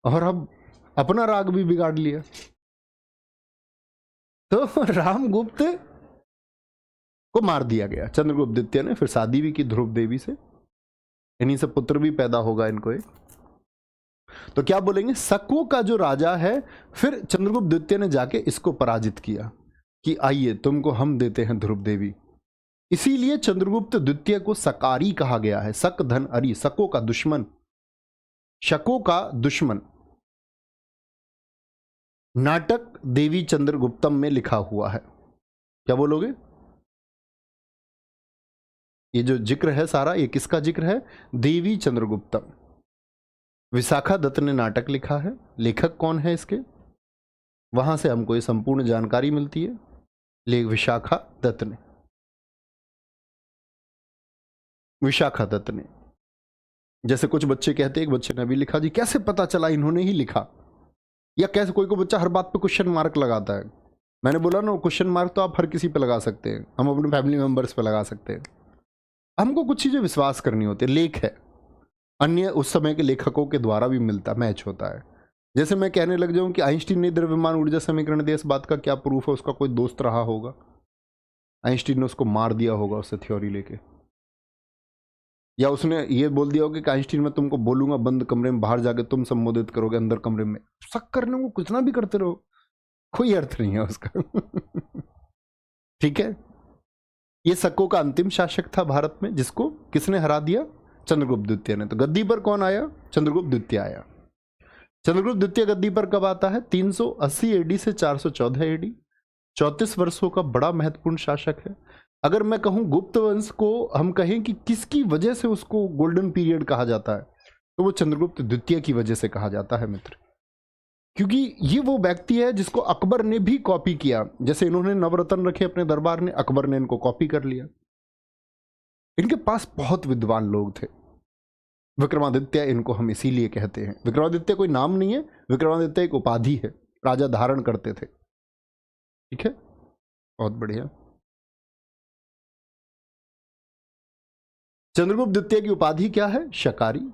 [SPEAKER 1] और अब अपना राग भी बिगाड़ लिया। तो रामगुप्त को मार दिया गया चंद्रगुप्त द्वितीय ने। फिर शादी भी की ध्रुव देवी से, इन्हीं से पुत्र भी पैदा होगा इनको एक। तो क्या बोलेंगे, शकों का जो राजा है, फिर चंद्रगुप्त द्वितीय ने जाके इसको पराजित किया। कि आइए तुमको हम देते हैं ध्रुव देवी। इसीलिए चंद्रगुप्त द्वितीय को सकारी कहा गया है। सक धन अरी, सको का दुश्मन, शकों का दुश्मन। नाटक देवी चंद्रगुप्तम में लिखा हुआ है। क्या बोलोगे? ये जो जिक्र है सारा, ये किसका जिक्र है? देवी चंद्रगुप्तम। विशाखा दत्त ने नाटक लिखा है। लेखक कौन है इसके? वहां से हमको ये संपूर्ण जानकारी मिलती है। विशाखा दत्त ने, विशाखा दत्त ने। जैसे कुछ बच्चे कहते हैं, एक बच्चे ने भी लिखा, जी कैसे पता चला इन्होंने ही लिखा? या कैसे कोई बच्चा हर बात पे क्वेश्चन मार्क लगाता है। मैंने बोला ना, क्वेश्चन मार्क तो आप हर किसी पे लगा सकते हैं, हम अपने फैमिली मेंबर्स पे लगा सकते हैं। हमको कुछ चीजें विश्वास करनी होती है। लेख है, अन्य उस समय के लेखकों के द्वारा भी मिलता, मैच होता है। जैसे मैं कहने लग जाऊं कि आइंस्टीन ने द्रव्यमान ऊर्जा समीकरण दिया, इस बात का क्या प्रूफ है? उसका कोई दोस्त रहा होगा, आइंस्टीन ने उसको मार दिया होगा उससे थ्योरी लेके, या उसने ये बोल दिया होगा कि आइंस्टीन मैं तुमको बोलूंगा बंद कमरे में, बाहर जाके तुम संबोधित करोगे अंदर कमरे में। शक करने को कुछ ना भी करते रहो, कोई अर्थ नहीं है उसका। ठीक है, ये शकों का अंतिम शासक था भारत में, जिसको किसने हरा दिया? चंद्रगुप्त द्वितीय ने। तो गद्दी पर कौन आया? चंद्रगुप्त द्वितीय आया। चंद्रगुप्त द्वितीय गद्दी पर कब आता है? 380 एडी से 414 एडी। 34 वर्षों का बड़ा महत्वपूर्ण शासक है। अगर मैं कहूं गुप्त वंश को हम कहें कि किसकी वजह से उसको गोल्डन पीरियड कहा जाता है, तो वो चंद्रगुप्त द्वितीय की वजह से कहा जाता है मित्र। क्योंकि ये वो व्यक्ति है जिसको अकबर ने भी कॉपी किया। जैसे इन्होंने नवरत्न रखे अपने दरबार ने, अकबर ने इनको कॉपी कर लिया। इनके पास बहुत विद्वान लोग थे। विक्रमादित्य इनको हम इसीलिए कहते हैं। विक्रमादित्य कोई नाम नहीं है, विक्रमादित्य एक उपाधि है, राजा धारण करते थे। ठीक है, बहुत बढ़िया। चंद्रगुप्त द्वितीय की उपाधि क्या है? शकारी,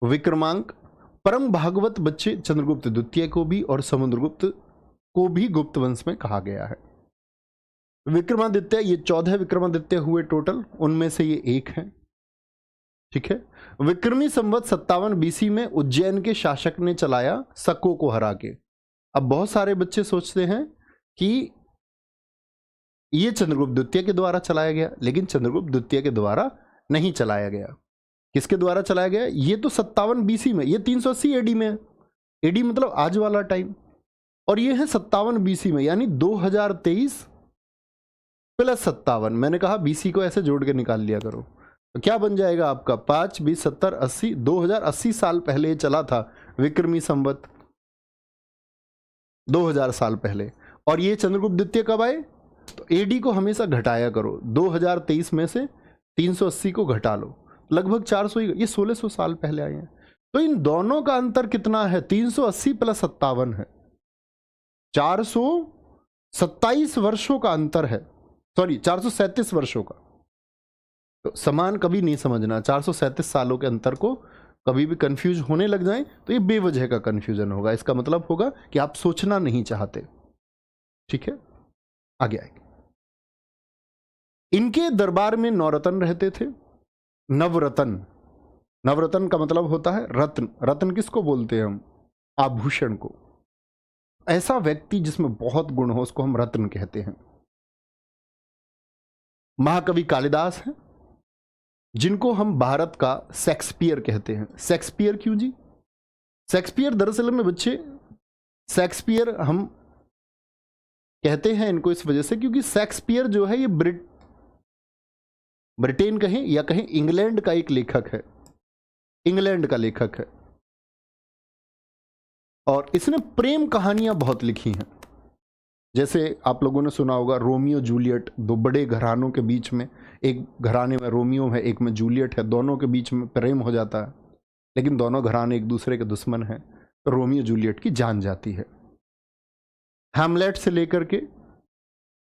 [SPEAKER 1] विक्रमांक। परम भागवत बच्चे चंद्रगुप्त द्वितीय को भी और समुद्रगुप्त को भी गुप्त वंश में कहा गया है। विक्रमादित्य, ये 14 विक्रमादित्य हुए टोटल, उनमें से ये एक है। ठीक है, विक्रमी संवत 57 बीसी में उज्जैन के शासक ने चलाया शकों को हरा के। अब बहुत सारे बच्चे सोचते हैं कि ये चंद्रगुप्त द्वितीय के द्वारा चलाया गया, लेकिन चंद्रगुप्त द्वितीय के द्वारा नहीं चलाया गया। किसके द्वारा चलाया गया? ये तो 57 बीसी में, ये 380 एडी में है। एडी मतलब आज वाला टाइम, और ये है 57 बीसी में, यानी 2023 प्लस 57। मैंने कहा बीसी को ऐसे जोड़ के निकाल लिया करो, तो क्या बन जाएगा आपका? 5 20 70 80, 2080 साल पहले ये चला था विक्रमी संवत, 2000 साल पहले। और ये चंद्रगुप्त द्वितीय कब आए? तो एडी को हमेशा घटाया करो, 2023 में से 380 को घटा लो, लगभग 400 ही, ये 1600 साल पहले आए हैं। तो इन दोनों का अंतर कितना है? 380 प्लस 57 है, 427 वर्षों का अंतर है। सॉरी, 437 वर्षों का। तो समान कभी नहीं समझना, 437 सालों के अंतर को कभी भी कंफ्यूज होने लग जाए तो ये बेवजह का कंफ्यूजन होगा। इसका मतलब होगा कि आप सोचना नहीं चाहते। ठीक है, आगे आएंगे। इनके दरबार में नवरत्न रहते थे। नवरत्न, नवरत्न का मतलब होता है रत्न। रत्न किसको बोलते हैं हम? आभूषण को। ऐसा व्यक्ति जिसमें बहुत गुण हो उसको हम रत्न कहते हैं। महाकवि कालिदास हैं, जिनको हम भारत का शेक्सपियर कहते हैं। शेक्सपियर क्यों जी? शेक्सपियर दरअसल में बच्चे, शेक्सपियर हम कहते हैं इनको इस वजह से क्योंकि शेक्सपियर जो है ये ब्रिटेन कहें या कहें इंग्लैंड का एक लेखक है, इंग्लैंड का लेखक है। और इसने प्रेम कहानियां बहुत लिखी हैं। जैसे आप लोगों ने सुना होगा रोमियो जूलियट, दो बड़े घरानों के बीच में, एक घराने में रोमियो है, एक में जूलियट है, दोनों के बीच में प्रेम हो जाता है, लेकिन दोनों घराने एक दूसरे के दुश्मन हैं, तो रोमियो जूलियट की जान जाती है। हैमलेट से लेकर के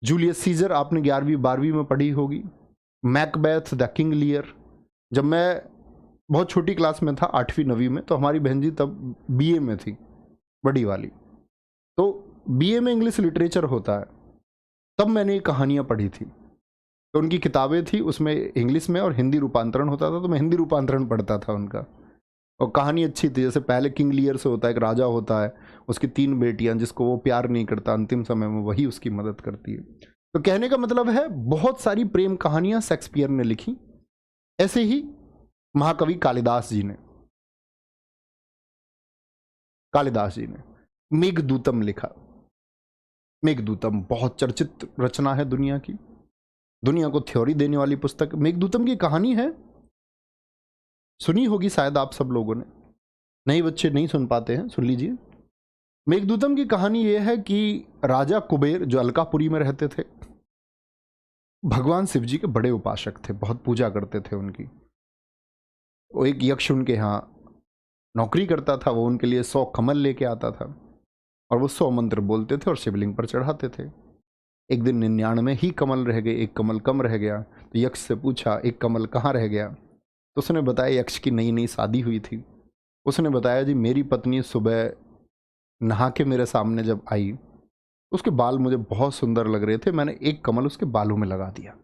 [SPEAKER 1] जूलियस सीजर आपने 11वीं 12वीं में पढ़ी होगी। Macbeth, the King Lear. जब मैं बहुत छोटी क्लास में था, 8वीं 9वीं में, तो हमारी बहन जी तब बीए में थी, बड़ी वाली। तो बीए में इंग्लिश लिटरेचर होता है, तब मैंने ये कहानियाँ पढ़ी थी। तो उनकी किताबें थी, उसमें इंग्लिश में और हिंदी रूपांतरण होता था, तो मैं हिंदी रूपांतरण पढ़ता था उनका। और कहानी अच्छी थी। जैसे पहले किंग लियर से होता है, एक राजा होता है, उसकी 3 बेटियां जिसको वो प्यार नहीं करता, अंतिम समय में वही उसकी मदद करती है। तो कहने का मतलब है बहुत सारी प्रेम कहानियां शेक्सपियर ने लिखी। ऐसे ही महाकवि कालिदास जी ने मेघदूतम लिखा। मेघदूतम बहुत चर्चित रचना है दुनिया की, दुनिया को थ्योरी देने वाली पुस्तक। मेघदूतम की कहानी है, सुनी होगी शायद आप सब लोगों ने, नए बच्चे नहीं सुन पाते हैं, सुन लीजिए। मेघदूतम की कहानी यह है कि राजा कुबेर जो अलकापुरी में रहते थे, भगवान शिव जी के बड़े उपासक थे, बहुत पूजा करते थे उनकी। वो एक यक्ष उनके यहाँ नौकरी करता था, वो उनके लिए 100 कमल लेके आता था और वो 100 मंत्र बोलते थे और शिवलिंग पर चढ़ाते थे। एक दिन 99 ही कमल रह गए, एक कमल कम रह गया। तो यक्ष से पूछा एक कमल कहाँ रह गया? तो उसने बताया, यक्ष की नई नई शादी हुई थी। उसने बताया जी मेरी पत्नी सुबह नहा के मेरे सामने जब आई, उसके बाल मुझे बहुत सुंदर लग रहे थे, मैंने एक कमल उसके बालों में लगा दिया।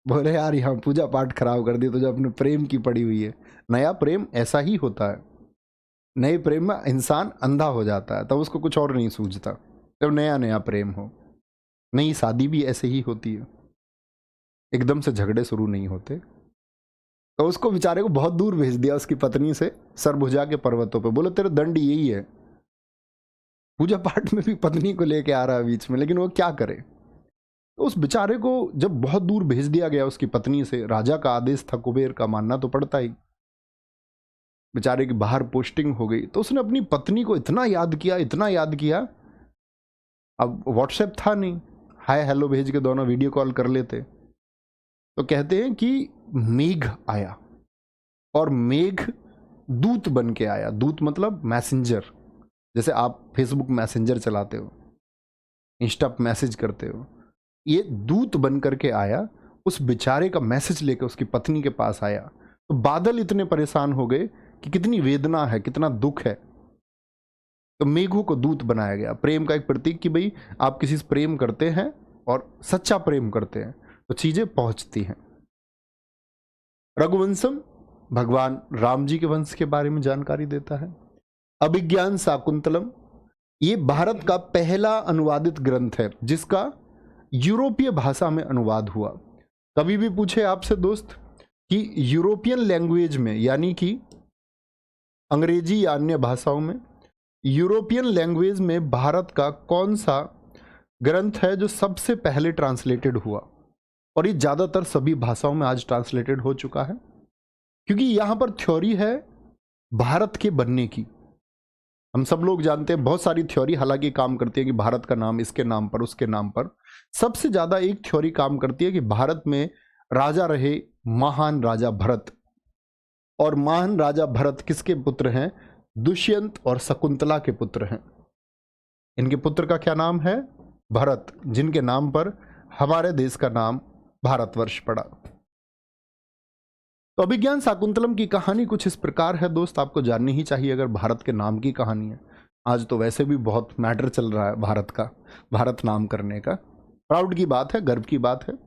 [SPEAKER 1] बोले यार यहाँ पूजा पाठ खराब कर दी, तो जो अपने प्रेम की पड़ी हुई है। नया प्रेम ऐसा ही होता है, नए प्रेम में इंसान अंधा हो जाता है, तब उसको कुछ और नहीं सूझता। जब नया नया प्रेम हो, नई शादी भी ऐसे ही होती है, एकदम से झगड़े शुरू नहीं होते। तो उसको बेचारे को बहुत दूर भेज दिया उसकी पत्नी से, सरभुजा के पर्वतों पे। बोले तेरा दंड यही है। पूजा पाठ में भी पत्नी को लेके आ रहा है बीच में, लेकिन वो क्या करे। तो उस बेचारे को जब बहुत दूर भेज दिया गया उसकी पत्नी से, राजा का आदेश था, कुबेर का, मानना तो पड़ता ही। बेचारे की बाहर पोस्टिंग हो गई, तो उसने अपनी पत्नी को इतना याद किया, इतना याद किया। अब व्हाट्सएप था नहीं, हाय हेलो भेज के दोनों वीडियो कॉल कर लेते। तो कहते हैं कि मेघ आया, और मेघ दूत बन के आया। दूत मतलब मैसेंजर, जैसे आप फेसबुक मैसेंजर चलाते हो, इंस्टा पे मैसेज करते हो, ये दूत बन करके आया, उस बेचारे का मैसेज लेकर उसकी पत्नी के पास आया। तो बादल इतने परेशान हो गए कि कितनी वेदना है, कितना दुख है। तो मेघों को दूत बनाया गया, प्रेम का एक प्रतीक, कि भाई आप किसी से प्रेम करते हैं और सच्चा प्रेम करते हैं तो चीजें पहुंचती हैं। रघुवंशम भगवान राम जी के वंश के बारे में जानकारी देता है। अभिज्ञान शाकुंतलम ये भारत का पहला अनुवादित ग्रंथ है जिसका यूरोपीय भाषा में अनुवाद हुआ। कभी भी पूछे आपसे दोस्त कि यूरोपियन लैंग्वेज में, यानी कि अंग्रेजी या अन्य भाषाओं में, यूरोपियन लैंग्वेज में भारत का कौन सा ग्रंथ है जो सबसे पहले ट्रांसलेटेड हुआ। और ये ज़्यादातर सभी भाषाओं में आज ट्रांसलेटेड हो चुका है, क्योंकि यहाँ पर थ्योरी है भारत के बनने की। हम सब लोग जानते हैं बहुत सारी थ्योरी हालांकि काम करती है कि भारत का नाम इसके नाम पर, उसके नाम पर। सबसे ज़्यादा एक थ्योरी काम करती है कि भारत में राजा रहे महान राजा भरत। और महान राजा भरत किसके पुत्र हैं? दुष्यंत और शकुंतला के पुत्र हैं। इनके पुत्र का क्या नाम है? भरत, जिनके नाम पर हमारे देश का नाम भारतवर्ष पड़ा। तो अभिज्ञान शाकुंतलम की कहानी कुछ इस प्रकार है दोस्त, आपको जाननी ही चाहिए अगर भारत के नाम की कहानी है। आज तो वैसे भी बहुत मैटर चल रहा है भारत का, भारत नाम करने का। प्राउड की बात है, गर्व की बात है।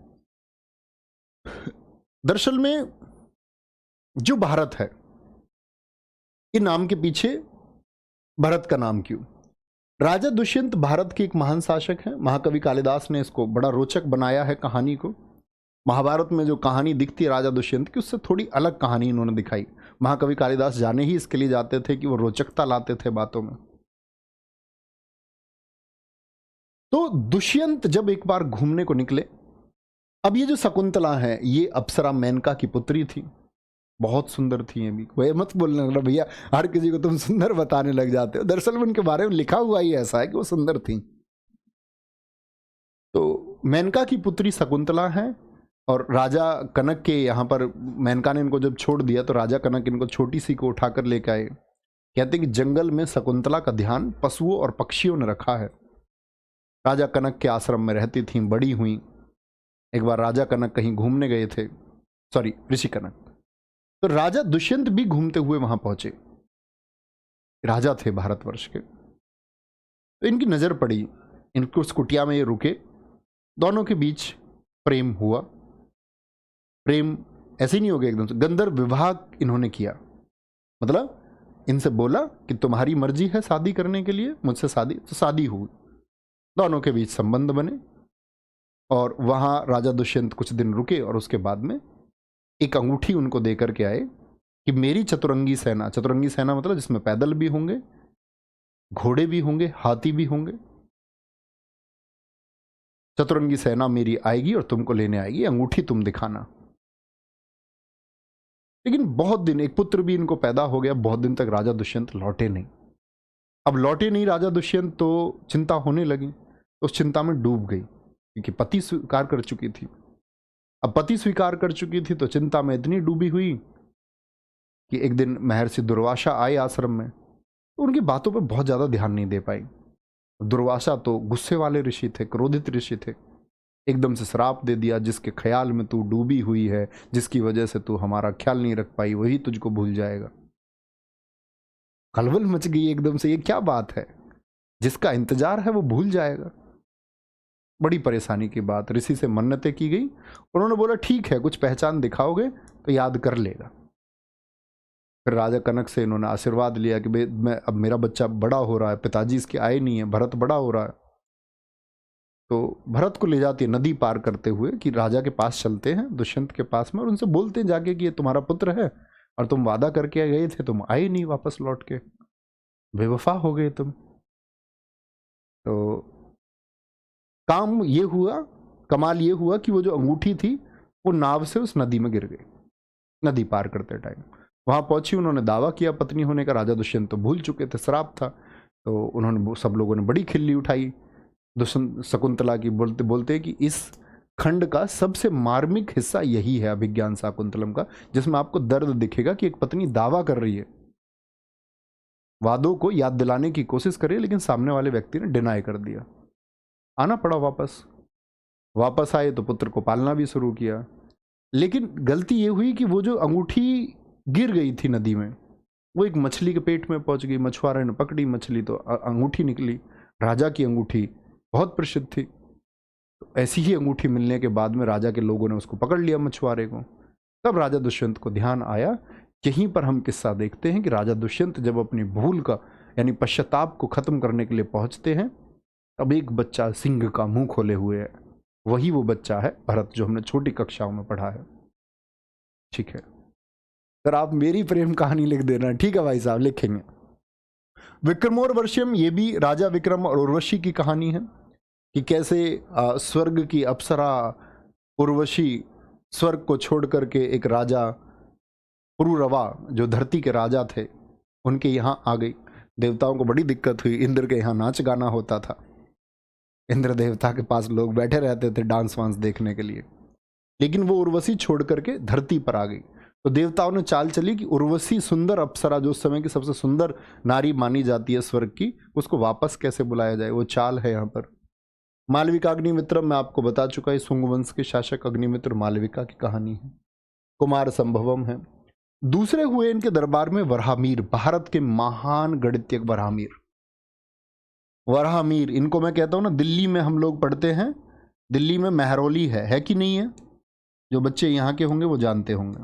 [SPEAKER 1] दरअसल में जो भारत है, ये नाम के पीछे भरत का नाम क्यों? राजा दुष्यंत भारत के एक महान शासक हैं। महाकवि कालिदास ने इसको बड़ा रोचक बनाया है कहानी को। महाभारत में जो कहानी दिखती है राजा दुष्यंत की, उससे थोड़ी अलग कहानी इन्होंने दिखाई। महाकवि कालिदास जाने ही इसके लिए जाते थे कि वो रोचकता लाते थे बातों में। तो दुष्यंत जब एक बार घूमने को निकले, अब ये जो शकुंतला है ये अप्सरा मेनका की पुत्री थी, बहुत सुंदर थी। ये भी वह मत बोलने लगा भैया हर किसी को तुम सुंदर बताने लग जाते हो, दरअसल में उनके बारे में लिखा हुआ ही ऐसा है कि वो सुंदर थी। तो मेनका की पुत्री शकुंतला है, और राजा कनक के यहाँ पर मेनका ने इनको जब छोड़ दिया तो राजा कनक इनको छोटी सी को उठाकर लेकर आए। कहते हैं कि जंगल में शकुंतला का ध्यान पशुओं और पक्षियों ने रखा है। राजा कनक के आश्रम में रहती थीं, बड़ी हुई। एक बार राजा कनक कहीं घूमने गए थे, सॉरी ऋषि कनक, तो राजा दुष्यंत भी घूमते हुए वहां पहुंचे। राजा थे भारतवर्ष के। तो इनकी नजर पड़ी, इनको उस कुटिया में ये रुके, दोनों के बीच प्रेम हुआ। प्रेम ऐसे ही नहीं हो गया एकदम से, गंधर्व विवाह इन्होंने किया। मतलब इनसे बोला कि तुम्हारी मर्जी है शादी करने के लिए मुझसे शादी, तो शादी हुई, दोनों के बीच संबंध बने और वहाँ राजा दुष्यंत कुछ दिन रुके और उसके बाद में एक अंगूठी उनको दे करके आए कि मेरी चतुरंगी सेना मतलब जिसमें पैदल भी होंगे, घोड़े भी होंगे, हाथी भी होंगे, चतुरंगी सेना मेरी आएगी और तुमको लेने आएगी, अंगूठी तुम दिखाना। लेकिन बहुत दिन, एक पुत्र भी इनको पैदा हो गया, बहुत दिन तक राजा दुष्यंत लौटे नहीं। अब लौटे नहीं राजा दुष्यंत तो चिंता होने लगी, तो उस चिंता में डूब गई क्योंकि पति स्वीकार कर चुकी थी। अब पति स्वीकार कर चुकी थी तो चिंता में इतनी डूबी हुई कि एक दिन महर्षि दुर्वासा आए आश्रम में, तो उनकी बातों पर बहुत ज़्यादा ध्यान नहीं दे पाई। दुर्वासा तो गुस्से वाले ऋषि थे, क्रोधित ऋषि थे, एकदम से श्राप दे दिया, जिसके ख्याल में तू डूबी हुई है, जिसकी वजह से तू हमारा ख्याल नहीं रख पाई, वही तुझको भूल जाएगा। खलबल मच गई एकदम से, ये क्या बात है, जिसका इंतजार है वो भूल जाएगा। बड़ी परेशानी की बात, ऋषि से मन्नतें की गई, उन्होंने बोला ठीक है, कुछ पहचान दिखाओगे तो याद कर लेगा। फिर राजा कनक से इन्होंने आशीर्वाद लिया कि मैं अब मेरा बच्चा बड़ा हो रहा है, पिताजी इसके आए नहीं है, भरत बड़ा हो रहा है, तो भरत को ले जाती है नदी पार करते हुए कि राजा के पास चलते हैं, दुष्यंत के पास में, और उनसे बोलते हैं जाके कि ये तुम्हारा पुत्र है और तुम वादा करके गए थे, तुम आए नहीं वापस लौट के, बेवफा हो गए तुम। तो काम ये हुआ, कमाल ये हुआ कि वो जो अंगूठी थी वो नाव से उस नदी में गिर गई, नदी पार करते टाइम। वहां पहुंची, उन्होंने दावा किया पत्नी होने का, राजा दुष्यंत तो भूल चुके थे, श्राप था, तो उन्होंने, सब लोगों ने बड़ी खिल्ली उठाई दुष्यंत शकुंतला की, बोलते बोलते कि इस खंड का सबसे मार्मिक हिस्सा यही है अभिज्ञान शाकुंतलम का, जिसमें आपको दर्द दिखेगा कि एक पत्नी दावा कर रही है, वादों को याद दिलाने की कोशिश करी, लेकिन सामने वाले व्यक्ति ने डिनाई कर दिया। आना पड़ा वापस आए तो पुत्र को पालना भी शुरू किया। लेकिन गलती ये हुई कि वो जो अंगूठी गिर गई थी नदी में, वो एक मछली के पेट में पहुंच गई। मछुआरे ने पकड़ी मछली तो अंगूठी निकली, राजा की अंगूठी बहुत प्रसिद्ध थी। तो ऐसी ही अंगूठी मिलने के बाद में राजा के लोगों ने उसको पकड़ लिया, मछुआरे को। तब राजा दुष्यंत को ध्यान आया। यहीं पर हम किस्सा देखते हैं कि राजा दुष्यंत जब अपनी भूल का यानी पश्चाताप को खत्म करने के लिए पहुंचते हैं, तब एक बच्चा सिंह का मुंह खोले हुए है। वही वो बच्चा है भरत, जो हमने छोटी कक्षाओं में पढ़ा है। ठीक है सर, आप मेरी प्रेम कहानी लिख देना। ठीक है भाई साहब, लिखेंगे। विक्रमोर्वशीयम, ये भी राजा विक्रम और उर्वशी की कहानी है कि कैसे स्वर्ग की अप्सरा उर्वशी स्वर्ग को छोड़ करके एक राजा पुरुरवा, जो धरती के राजा थे, उनके यहाँ आ गई। देवताओं को बड़ी दिक्कत हुई, इंद्र के यहाँ नाच गाना होता था, इंद्र देवता के पास लोग बैठे रहते थे डांस वांस देखने के लिए, लेकिन वो उर्वशी छोड़ करके धरती पर आ गई। तो देवताओं ने चाल चली कि उर्वशी सुंदर अप्सरा, जो उस समय की सबसे सुंदर नारी मानी जाती है स्वर्ग की, उसको वापस कैसे बुलाया जाए, वो चाल है यहाँ पर। मालविका अग्निमित्र, मैं आपको बता चुका है, शुंग वंश के शासक अग्निमित्र मालविका की कहानी है। कुमार संभवम है। दूसरे हुए इनके दरबार में वराहमिहिर, भारत के महान गणितज्ञ वराहमिहिर, इनको मैं कहता हूं ना, दिल्ली में हम लोग पढ़ते हैं, दिल्ली में मेहरौली है कि नहीं है? जो बच्चे यहाँ के होंगे वो जानते होंगे,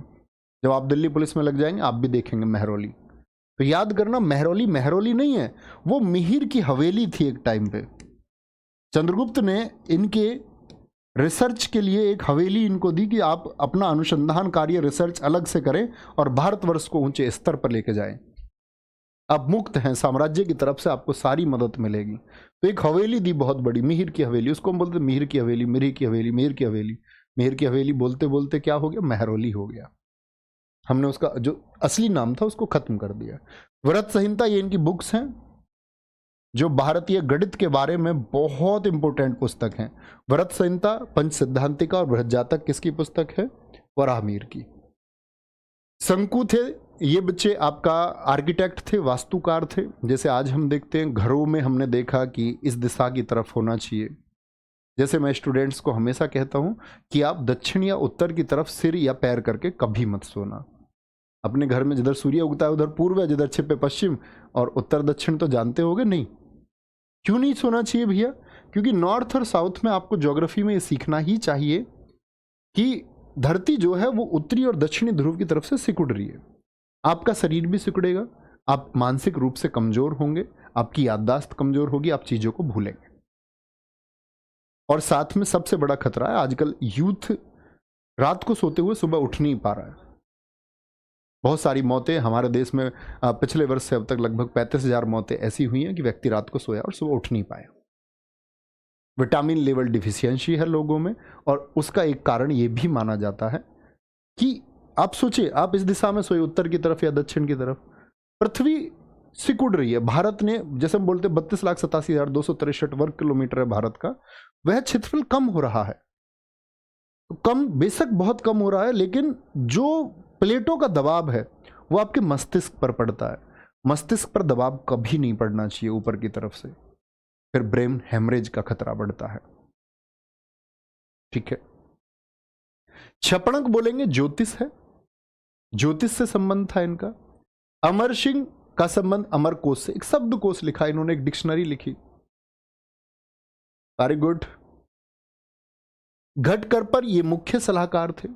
[SPEAKER 1] जब आप दिल्ली पुलिस में लग जाएंगे आप भी देखेंगे मेहरौली। तो याद करना, मेहरौली नहीं है, वो मिहिर की हवेली थी एक टाइम पे। चंद्रगुप्त ने इनके रिसर्च के लिए एक हवेली इनको दी कि आप अपना अनुसंधान कार्य, रिसर्च अलग से करें और भारतवर्ष को ऊंचे स्तर पर लेके जाएं। आप मुक्त हैं, साम्राज्य की तरफ से आपको सारी मदद मिलेगी। तो एक हवेली दी बहुत बड़ी, मिहिर की हवेली, उसको हम बोलते मिहिर की हवेली, मिहिर की हवेली, मिहिर की हवेली। मिहिर की हवेली बोलते बोलते क्या हो गया, मेहरौली हो गया। हमने उसका जो असली नाम था उसको खत्म कर दिया। व्रत संहिता, ये इनकी बुक्स हैं जो भारतीय गणित के बारे में बहुत इंपॉर्टेंट पुस्तक हैं। व्रत संहिता, पंच सिद्धांतिका और बृहज्जातक किसकी पुस्तक है? वराहमिहिर की। शंकु थे ये बच्चे, आपका आर्किटेक्ट थे, वास्तुकार थे। जैसे आज हम देखते हैं घरों में, हमने देखा कि इस दिशा की तरफ होना चाहिए। जैसे मैं स्टूडेंट्स को हमेशा कहता हूं कि आप दक्षिण या उत्तर की तरफ सिर या पैर करके कभी मत सोना। अपने घर में जिधर सूर्य उगता है उधर पूर्व है, जिधर छिपे पश्चिम, और उत्तर दक्षिण तो जानते होगे नहीं। क्यों नहीं सोना चाहिए भैया? क्योंकि नॉर्थ और साउथ में आपको ज्योग्राफी में ये सीखना ही चाहिए कि धरती जो है वो उत्तरी और दक्षिणी ध्रुव की तरफ से सिकुड़ रही है। आपका शरीर भी सिकुड़ेगा, आप मानसिक रूप से कमजोर होंगे, आपकी याददाश्त कमजोर होगी, आप चीजों को भूलेंगे। और साथ में सबसे बड़ा खतरा है, आजकल यूथ रात को सोते हुए सुबह उठ नहीं पा रहा है। बहुत सारी मौतें हमारे देश में पिछले वर्ष से अब तक लगभग 35,000 मौतें ऐसी हुई हैं कि व्यक्ति रात को सोया और सुबह उठ नहीं पाया। विटामिन लेवल डिफिशियंसी है लोगों में, और उसका एक कारण ये भी माना जाता है कि आप सोचिए, आप इस दिशा में सोए, उत्तर की तरफ या दक्षिण की तरफ, पृथ्वी सिकुड़ रही है। भारत ने, जैसे हम बोलते 32,87,263 वर्ग किलोमीटर है भारत का, वह क्षेत्रफल कम हो रहा है। तो कम बेशक बहुत कम हो रहा है, लेकिन जो प्लेटों का दबाव है वो आपके मस्तिष्क पर पड़ता है। मस्तिष्क पर दबाव कभी नहीं पड़ना चाहिए ऊपर की तरफ से, फिर ब्रेन हेमरेज का खतरा बढ़ता है। ठीक है। क्षपणक बोलेंगे ज्योतिष है, ज्योतिष से संबंध था इनका। अमर सिंह का संबंध अमर कोश से, एक शब्द कोश लिखा इन्होंने, एक डिक्शनरी लिखी। Very good. घटकर पर ये मुख्य सलाहकार थे।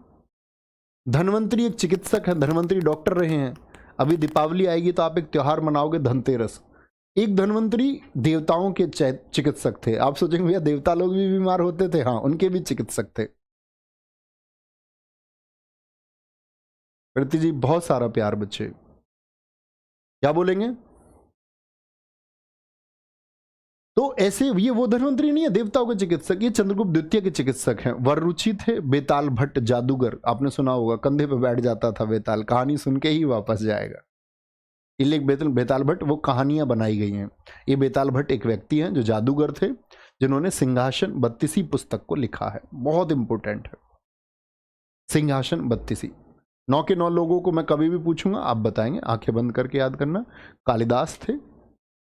[SPEAKER 1] धनवंतरी एक चिकित्सक है, धनवंतरी डॉक्टर रहे हैं। अभी दीपावली आएगी तो आप एक त्योहार मनाओगे, धनतेरस। एक धनवंतरी देवताओं के चिकित्सक थे। आप सोचेंगे भैया देवता लोग भी बीमार होते थे? हाँ, उनके भी चिकित्सक थे। कृति जी बहुत सारा प्यार बच्चे, क्या बोलेंगे? तो ऐसे ये वो धनवंतरी नहीं है, देवताओं के चिकित्सक। ये चंद्रगुप्त द्वितीय के चिकित्सक हैं। वररुचि थे, बेताल भट्ट जादूगर, आपने सुना होगा, कंधे पे बैठ जाता था बेताल, कहानी सुन के ही वापस जाएगा। इलेक बेताल भट्ट, वो कहानियां बनाई गई हैं। ये बेताल भट्ट एक व्यक्ति हैं जो जादूगर थे, जिन्होंने सिंहासन 32 पुस्तक को लिखा है। बहुत इंपॉर्टेंट है सिंहासन 32। 9 के 9 लोगों को मैं कभी भी पूछूंगा, आप बताएंगे, आंखें बंद करके याद करना। कालिदास थे,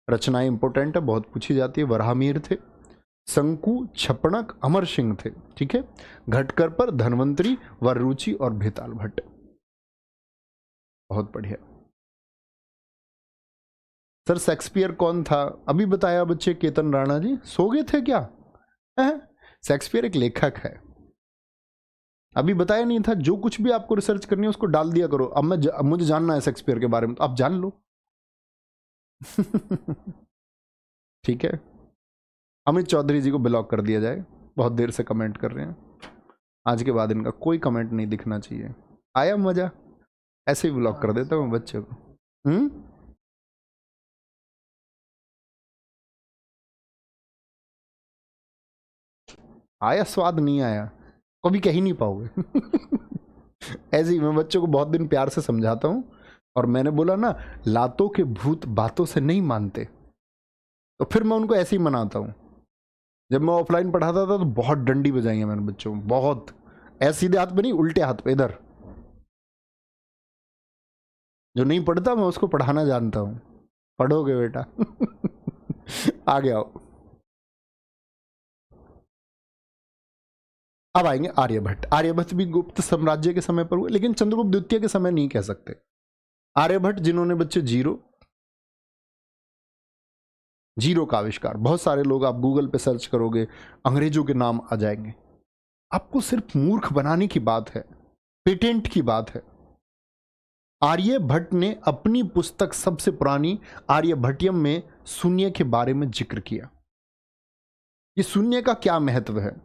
[SPEAKER 1] रचनाएं इंपॉर्टेंट है, बहुत पूछी जाती है। वराहमिहिर थे, शंकु, क्षपणक, अमर सिंह थे। ठीक है। घटकर पर, धनवंतरी, वररुचि और बेताल भट्ट। बहुत बढ़िया। सर शेक्सपियर कौन था? अभी बताया बच्चे, केतन राणा जी। सो गए थे क्या? शेक्सपियर एक लेखक है, अभी बताया नहीं था। जो कुछ भी आपको रिसर्च करनी है उसको डाल दिया करो। अब मुझे जानना है शेक्सपियर के बारे में, तो आप जान लो। ठीक है। अमित चौधरी जी को ब्लॉक कर दिया जाए, बहुत देर से कमेंट कर रहे हैं। आज के बाद इनका कोई कमेंट नहीं दिखना चाहिए। आया मजा? ऐसे ही ब्लॉक कर देता हूँ बच्चे को। आया स्वाद? नहीं आया, कभी कह ही नहीं पाओगे। ऐसे ही मैं बच्चों को बहुत दिन प्यार से समझाता हूँ, और मैंने बोला ना, लातों के भूत बातों से नहीं मानते, तो फिर मैं उनको ऐसे ही मनाता हूँ। जब मैं ऑफलाइन पढ़ाता था तो बहुत डंडी बजाई है मैंने बच्चों को, बहुत। ऐसे सीधे हाथ पे नहीं, उल्टे हाथ पे, इधर। जो नहीं पढ़ता मैं उसको पढ़ाना जानता हूँ। पढ़ोगे बेटा? आगे आओ। अब आएंगे आर्यभट्ट। आर्यभट्ट भी गुप्त साम्राज्य के समय पर हुए, लेकिन चंद्रगुप्त द्वितीय के समय नहीं कह सकते। आर्यभट्ट जिन्होंने बच्चे जीरो का आविष्कार, बहुत सारे लोग, आप गूगल पे सर्च करोगे अंग्रेजों के नाम आ जाएंगे। आपको सिर्फ मूर्ख बनाने की बात है, पेटेंट की बात है। आर्यभट्ट ने अपनी पुस्तक सबसे पुरानी आर्यभट्टियम में शून्य के बारे में जिक्र किया। ये शून्य का क्या महत्व है?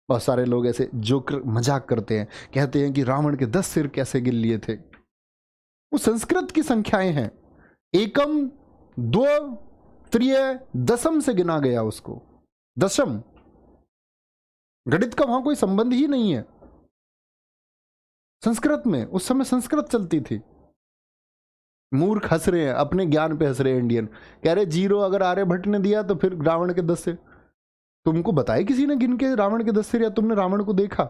[SPEAKER 1] बहुत सारे लोग ऐसे जोकर मजाक करते हैं, कहते हैं कि रावण के 10 सिर कैसे गिन लिए थे। वो संस्कृत की संख्याएं हैं, एकम, द्व, त्रिय, दशम से गिना गया उसको। दशम, गणित का वहां कोई संबंध ही नहीं है। संस्कृत में, उस समय संस्कृत चलती थी। मूर्ख हंस रहे हैं, अपने ज्ञान पे हंस रहे हैं इंडियन, कह रहे 0 अगर आर्यभट्ट ने दिया तो फिर रावण के 10 सिर। तुमको बताए किसी ने गिन के रावण के 10 सिर, या तुमने रावण को देखा?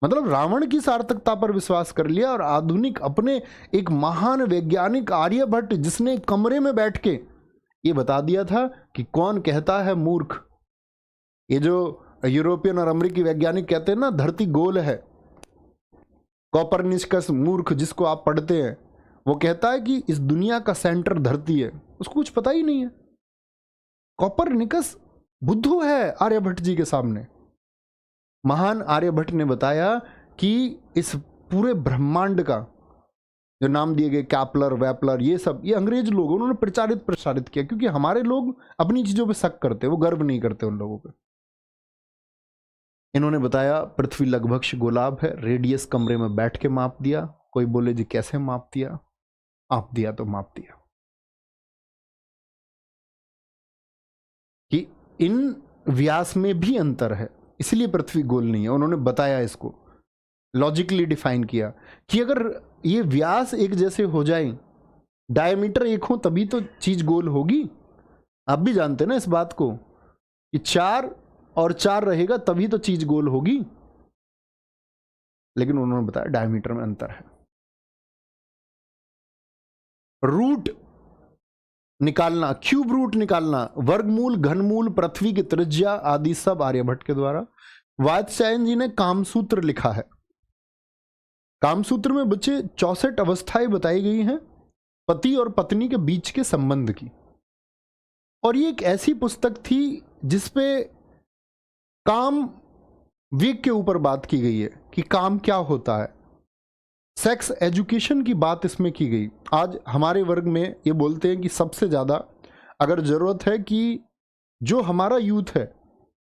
[SPEAKER 1] मतलब रावण की सार्थकता पर विश्वास कर लिया, और आधुनिक अपने एक महान वैज्ञानिक आर्यभट्ट, जिसने कमरे में बैठ के ये बता दिया था कि कौन कहता है मूर्ख। ये जो यूरोपियन और अमेरिकी वैज्ञानिक कहते हैं ना धरती गोल है, कोपरनिकस मूर्ख जिसको आप पढ़ते हैं, वो कहता है कि इस दुनिया का सेंटर धरती है। उसको कुछ पता ही नहीं है। कोपरनिकस बुद्धू है आर्यभट्ट जी के सामने। महान आर्यभट्ट ने बताया कि इस पूरे ब्रह्मांड का जो नाम दिए गए कैपलर वैपलर, ये सब ये अंग्रेज लोग, उन्होंने प्रचारित किया, क्योंकि हमारे लोग अपनी चीजों पे शक करते, वो गर्व नहीं करते उन लोगों पे। इन्होंने बताया पृथ्वी लगभग गोलाब है, रेडियस कमरे में बैठ के माप दिया। कोई बोले जी कैसे माप दिया? आप दिया तो माप दिया कि इन व्यास में भी अंतर है, इसलिए पृथ्वी गोल नहीं है। उन्होंने बताया, इसको लॉजिकली डिफाइन किया कि अगर ये व्यास एक जैसे हो जाए, डायमीटर एक हो, तभी तो चीज गोल होगी। आप भी जानते हैं ना इस बात को कि 4 और 4 रहेगा तभी तो चीज गोल होगी। लेकिन उन्होंने बताया डायमीटर में अंतर है। रूट निकालना, क्यूब रूट निकालना, वर्गमूल, घनमूल, पृथ्वी की त्रिज्या आदि सब आर्यभट्ट के द्वारा। वात्स्यायन जी ने कामसूत्र लिखा है। कामसूत्र में बच्चे 64 अवस्थाएं बताई गई हैं पति और पत्नी के बीच के संबंध की। और ये एक ऐसी पुस्तक थी जिसपे काम वेग के ऊपर बात की गई है कि काम क्या होता है। सेक्स एजुकेशन की बात इसमें की गई। आज हमारे वर्ग में ये बोलते हैं कि सबसे ज़्यादा अगर ज़रूरत है कि जो हमारा यूथ है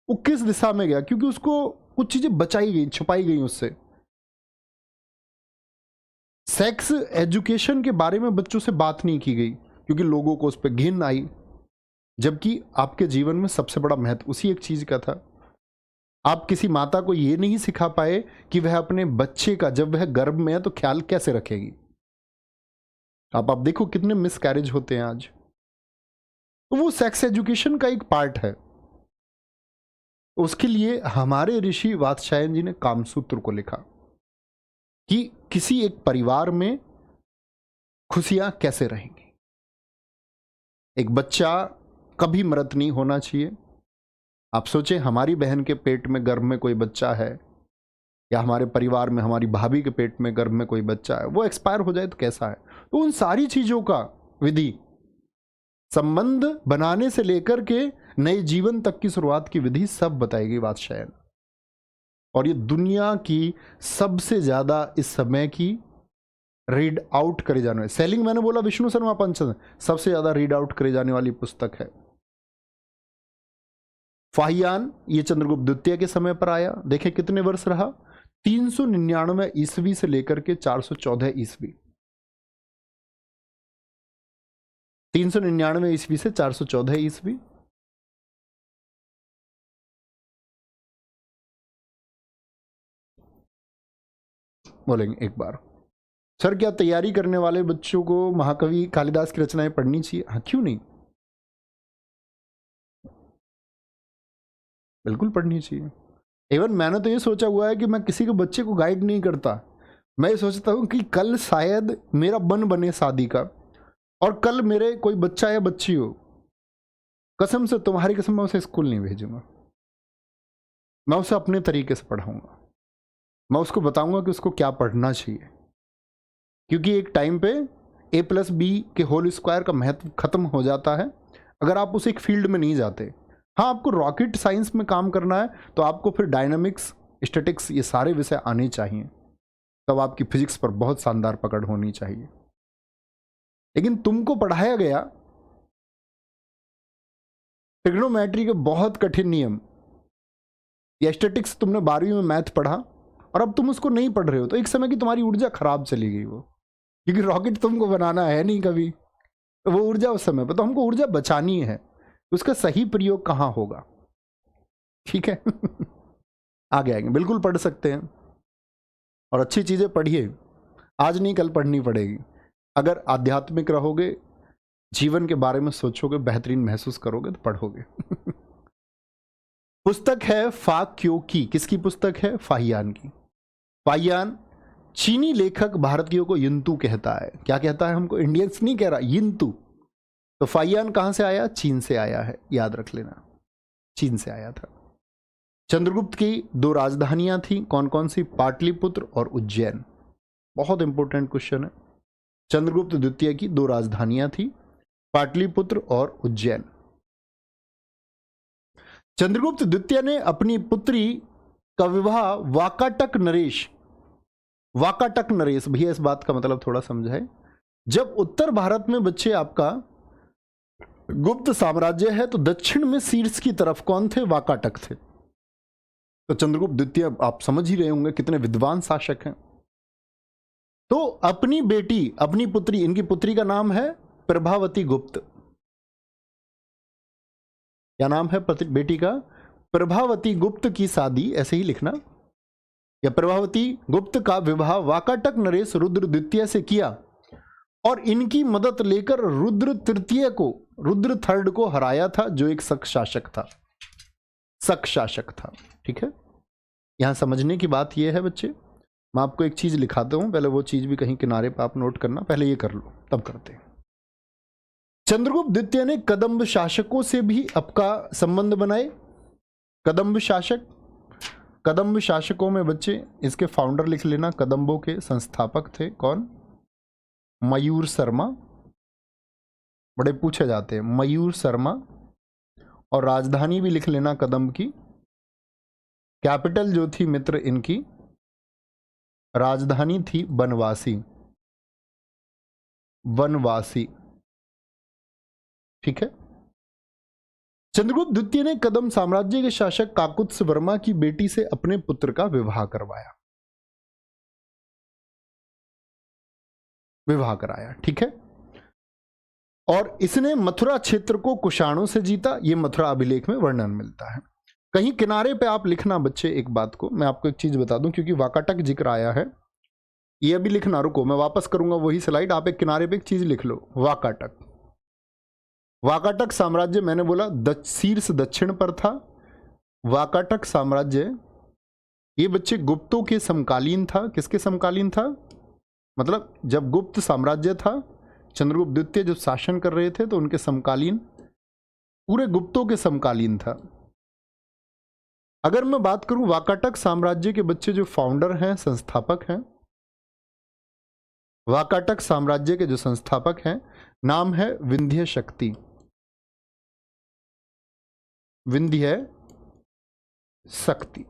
[SPEAKER 1] वो किस दिशा में गया, क्योंकि उसको कुछ चीज़ें बचाई गई, छुपाई गई उससे। सेक्स एजुकेशन के बारे में बच्चों से बात नहीं की गई क्योंकि लोगों को उस पर घिन आई, जबकि आपके जीवन में सबसे बड़ा महत्व उसी एक चीज़ का था। आप किसी माता को ये नहीं सिखा पाए कि वह अपने बच्चे का जब वह गर्भ में है तो ख्याल कैसे रखेगी। आप देखो कितने मिसकैरेज होते हैं आज। तो वो सेक्स एजुकेशन का एक पार्ट है। उसके लिए हमारे ऋषि वात्स्यायन जी ने कामसूत्र को लिखा कि किसी एक परिवार में खुशियां कैसे रहेंगी। एक बच्चा कभी मृत नहीं होना चाहिए। आप सोचें, हमारी बहन के पेट में गर्भ में कोई बच्चा है, या हमारे परिवार में हमारी भाभी के पेट में गर्भ में कोई बच्चा है, वो एक्सपायर हो जाए तो कैसा है। तो उन सारी चीजों का विधि, संबंध बनाने से लेकर के नए जीवन तक की शुरुआत की विधि सब बताई गई वात्स्यायन। और ये दुनिया की सबसे ज्यादा इस समय की रीड आउट करे जाने वाली, सेलिंग मैंने बोला विष्णु शर्मा पंचन, सबसे ज्यादा रीड आउट करे जाने वाली पुस्तक है। फाहियान ये चंद्रगुप्त द्वितीय के समय पर आया। देखे कितने वर्ष रहा, 399 ईस्वी से लेकर के 414 ईस्वी। 399 ईस्वी से 414 ईस्वी। बोलेंगे एक बार, सर क्या तैयारी करने वाले बच्चों को महाकवि कालिदास की रचनाएं पढ़नी चाहिए? हाँ, क्यों नहीं, बिल्कुल पढ़नी चाहिए। इवन मैंने तो ये सोचा हुआ है कि मैं किसी के बच्चे को गाइड नहीं करता। मैं ये सोचता हूँ कि कल शायद मेरा बन बने शादी का, और कल मेरे कोई बच्चा या बच्ची हो, कसम से, तुम्हारी कसम, मैं उसे स्कूल नहीं भेजूंगा। मैं उसे अपने तरीके से पढ़ाऊंगा। मैं उसको बताऊंगा कि उसको क्या पढ़ना चाहिए, क्योंकि एक टाइम पे a+b के होल स्क्वायर का महत्व खत्म हो जाता है अगर आप उस एक फील्ड में नहीं जाते। हाँ, आपको रॉकेट साइंस में काम करना है तो आपको फिर डायनामिक्स, स्टैटिक्स, ये सारे विषय आने चाहिए, तब आपकी फिजिक्स पर बहुत शानदार पकड़ होनी चाहिए। लेकिन तुमको पढ़ाया गया ट्रिग्नोमेट्री के बहुत कठिन नियम, या स्टैटिक्स तुमने 12वीं में मैथ पढ़ा और अब तुम उसको नहीं पढ़ रहे हो, तो एक समय की तुम्हारी ऊर्जा खराब चली गई वो, क्योंकि रॉकेट तुमको बनाना है नहीं कभी, तो वो ऊर्जा उस समय पर, तो हमको ऊर्जा बचानी है, उसका सही प्रयोग कहाँ होगा। ठीक है आगे आएंगे, बिल्कुल पढ़ सकते हैं, और अच्छी चीजें पढ़िए, आज नहीं कल पढ़नी पड़ेगी। अगर आध्यात्मिक रहोगे, जीवन के बारे में सोचोगे, बेहतरीन महसूस करोगे तो पढ़ोगे पुस्तक है फा क्यों की, किसकी पुस्तक है? फाहियान की। फाहियान चीनी लेखक भारतीयों को यिंतु कहता है। क्या कहता है? हमको इंडियंस नहीं कह रहा, यिंतु। तो फाहियान कहां से आया? चीन से आया है, याद रख लेना, चीन से आया था। चंद्रगुप्त की 2 राजधानियां थी, कौन कौन सी? पाटलिपुत्र और उज्जैन। बहुत इंपॉर्टेंट क्वेश्चन है। चंद्रगुप्त द्वितीय की 2 राजधानियां थी, पाटलिपुत्र और उज्जैन। चंद्रगुप्त द्वितीय ने अपनी पुत्री का विवाह वाकाटक नरेश वाकाटक नरेश, भैया इस बात का मतलब थोड़ा समझाए। जब उत्तर भारत में बच्चे आपका गुप्त साम्राज्य है तो दक्षिण में शीर्ष की तरफ कौन थे? वाकाटक थे। तो चंद्रगुप्त द्वितीय आप समझ ही रहे होंगे कितने विद्वान शासक हैं। तो अपनी बेटी, अपनी पुत्री, इनकी पुत्री का नाम है प्रभावती गुप्त। क्या नाम है बेटी का? प्रभावती गुप्त की शादी, ऐसे ही लिखना, या प्रभावती गुप्त का विवाह वाकाटक नरेश रुद्र द्वितीय से किया और इनकी मदद लेकर रुद्र तृतीय को, रुद्र थर्ड को हराया था, जो एक शक शासक था, शक शासक था। ठीक है, यहां समझने की बात यह है बच्चे, मैं आपको एक चीज लिखाता हूं, पहले वो चीज भी कहीं किनारे पर आप नोट करना, पहले ये कर लो तब करते हैं। चंद्रगुप्त द्वितीय ने कदम्ब शासकों से भी आपका संबंध बनाए। कदम्ब शासक, कदम्ब शासकों में बच्चे इसके फाउंडर लिख लेना, कदम्बों के संस्थापक थे कौन? मयूर शर्मा, बड़े पूछे जाते हैं, मयूर शर्मा। और राजधानी भी लिख लेना कदम्ब की, कैपिटल जो थी मित्र इनकी, राजधानी थी बनवासी, वनवासी। ठीक है, चंद्रगुप्त द्वितीय ने कदम्ब साम्राज्य के शासक काकुत्स वर्मा की बेटी से अपने पुत्र का विवाह करवाया, विवाह कराया। ठीक है, और इसने मथुरा क्षेत्र को कुषाणों से जीता, यह मथुरा अभिलेख में वर्णन मिलता है। कहीं किनारे पे आप लिखना बच्चे एक बात को, मैं आपको एक चीज बता दूं, क्योंकि वाकाटक जिक्र आया है, ये अभी लिखना, रुको मैं वापस करूंगा वही स्लाइड, आप एक किनारे पे एक चीज लिख लो, वाकाटक। वाकाटक साम्राज्य मैंने बोला शीर्ष दक्षिण पर था। वाकाटक साम्राज्य ये बच्चे गुप्तों के समकालीन था। किसके समकालीन था? मतलब जब गुप्त साम्राज्य था, चंद्रगुप्त द्वितीय जो शासन कर रहे थे, तो उनके समकालीन, पूरे गुप्तों के समकालीन था। अगर मैं बात करूं वाकाटक साम्राज्य के बच्चे जो फाउंडर हैं, संस्थापक हैं, वाकाटक साम्राज्य के जो संस्थापक हैं, नाम है विंध्य शक्ति, विंध्य शक्ति।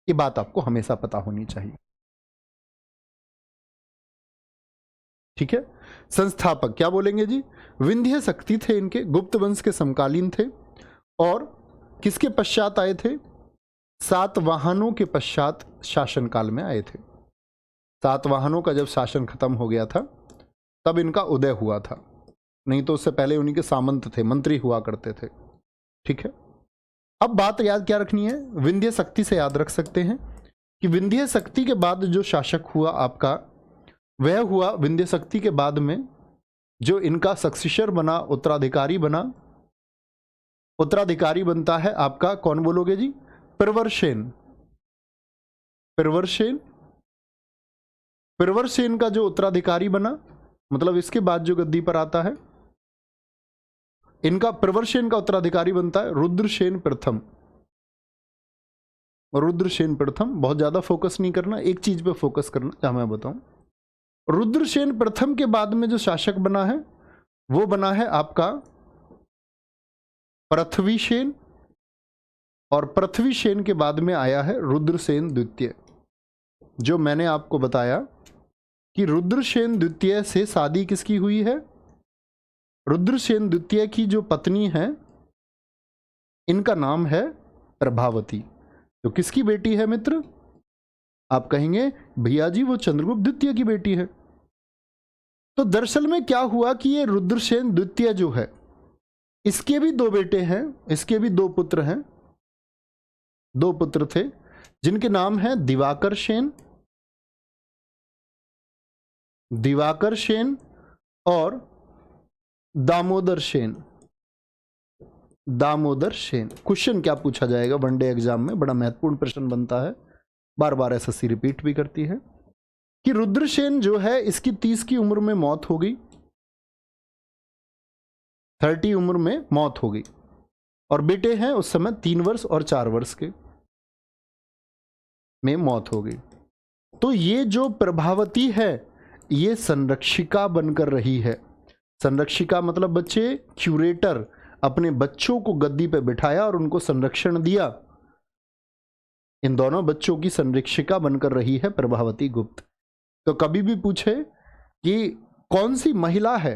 [SPEAKER 1] ये बात आपको हमेशा पता होनी चाहिए। ठीक है, संस्थापक क्या बोलेंगे जी? विंध्य शक्ति थे इनके, गुप्त वंश के समकालीन थे, और किसके पश्चात आए थे? सातवाहनों के पश्चात शासनकाल में आए थे। सातवाहनों का जब शासन खत्म हो गया था तब इनका उदय हुआ था, नहीं तो उससे पहले उन्हीं के सामंत थे, मंत्री हुआ करते थे। ठीक है, अब बात याद क्या रखनी है? विंध्य शक्ति से याद रख सकते हैं कि विंध्य शक्ति के बाद जो शासक हुआ आपका, वह हुआ विंध्य शक्ति के बाद में जो इनका सक्सेसर बना, उत्तराधिकारी बना, उत्तराधिकारी बनता है आपका, कौन बोलोगे जी? प्रवरसेन। प्रवरसेन, प्रवरसेन का जो उत्तराधिकारी बना, मतलब इसके बाद जो गद्दी पर आता है, इनका प्रवरसेन का उत्तराधिकारी बनता है रुद्रसेन प्रथम। रुद्रसेन प्रथम, बहुत ज्यादा फोकस नहीं करना, एक चीज पे फोकस करना जहां मैं बताऊं। रुद्रसेन प्रथम के बाद में जो शासक बना है वो बना है आपका पृथ्वीसेन, और पृथ्वीसेन के बाद में आया है रुद्रसेन द्वितीय। जो मैंने आपको बताया कि रुद्रसेन द्वितीय से शादी किसकी हुई है? रुद्रसेन द्वितीय की जो पत्नी है इनका नाम है प्रभावती। तो किसकी बेटी है मित्र? आप कहेंगे भैया जी वो चंद्रगुप्त द्वितीय की बेटी है। तो दरअसल में क्या हुआ कि ये रुद्रसेन द्वितीय जो है, इसके भी दो बेटे हैं, इसके भी दो पुत्र हैं, दो पुत्र थे जिनके नाम है दिवाकर सेन, दिवाकर सेन और दामोदर सेन। दामोदर सेन। क्वेश्चन क्या पूछा जाएगा वनडे एग्जाम में, बड़ा महत्वपूर्ण प्रश्न बनता है, बार बार एसएससी रिपीट भी करती है कि रुद्रसेन जो है इसकी 30 की उम्र में मौत हो गई, 30 उम्र में मौत हो गई, और बेटे हैं उस समय 3 वर्ष और 4 वर्ष के, में मौत हो गई। तो ये जो प्रभावती है ये संरक्षिका बनकर रही है। संरक्षिका मतलब बच्चे, क्यूरेटर, अपने बच्चों को गद्दी पे बिठाया और उनको संरक्षण दिया। इन दोनों बच्चों की संरक्षिका बनकर रही है प्रभावती गुप्त। तो कभी भी पूछे कि कौन सी महिला है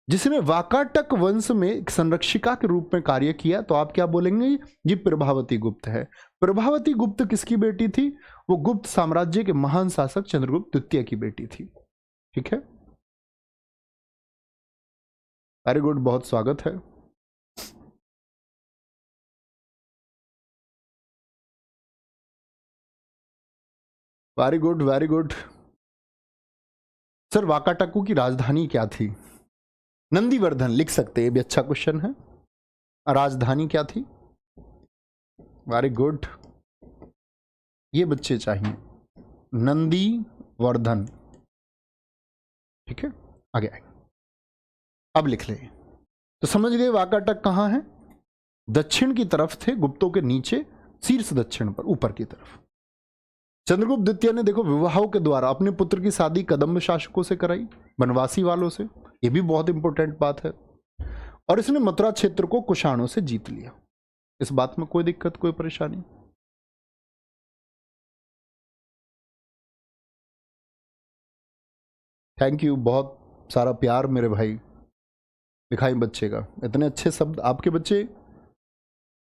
[SPEAKER 1] जिसने वाकाटक वंश में एक संरक्षिका के रूप में कार्य किया, तो आप क्या बोलेंगे? ये प्रभावती गुप्त है। प्रभावती गुप्त किसकी बेटी थी? वो गुप्त साम्राज्य के महान शासक चंद्रगुप्त द्वितीय की बेटी थी। ठीक है, वेरी गुड, बहुत स्वागत है। Very good very good. Sir वाकाटकू की राजधानी क्या थी? नंदीवर्धन लिख सकते हैं, ये भी अच्छा क्वेश्चन है। राजधानी क्या थी? वेरी गुड, ये बच्चे चाहिए, नंदीवर्धन। ठीक है, आगे आगे अब लिख ले। तो समझ गए वाकाटक कहां है? दक्षिण की तरफ थे, गुप्तों के नीचे, शीर्ष दक्षिण पर, ऊपर की तरफ। चंद्रगुप्त द्वितीय ने देखो विवाहों के द्वारा अपने पुत्र की शादी कदम्ब शासकों से कराई, बनवासी वालों से, ये भी बहुत इंपॉर्टेंट बात है। और इसने मथुरा क्षेत्र को कुषाणों से जीत लिया। इस बात में कोई दिक्कत, कोई परेशानी? थैंक यू, बहुत सारा प्यार मेरे भाई दिखाई बच्चे का, इतने अच्छे शब्द आपके बच्चे।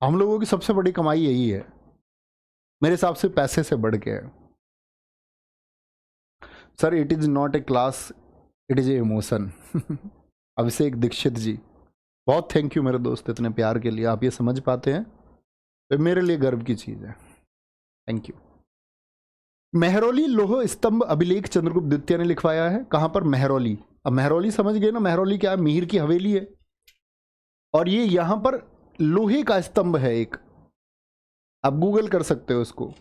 [SPEAKER 1] हम लोगों की सबसे बड़ी कमाई यही है मेरे हिसाब से, पैसे से बढ़ के है। Sir it is not a class, it is a emotion. Abhishek Dikshit ji, बहुत थैंक यू मेरे दोस्त, इतने प्यार के लिए। आप ये समझ पाते हैं तो मेरे लिए गर्व की चीज है। Thank you. मेहरौली लोह स्तंभ अभिलेख चंद्रगुप्त द्वितीय ने लिखवाया है। कहां पर? मेहरौली। अब मेहरौली समझ गए ना, मेहरौली क्या है? मिहिर की हवेली है। और ये यहां पर लोहे का स्तंभ है एक, आप गूगल कर सकते हो उसको।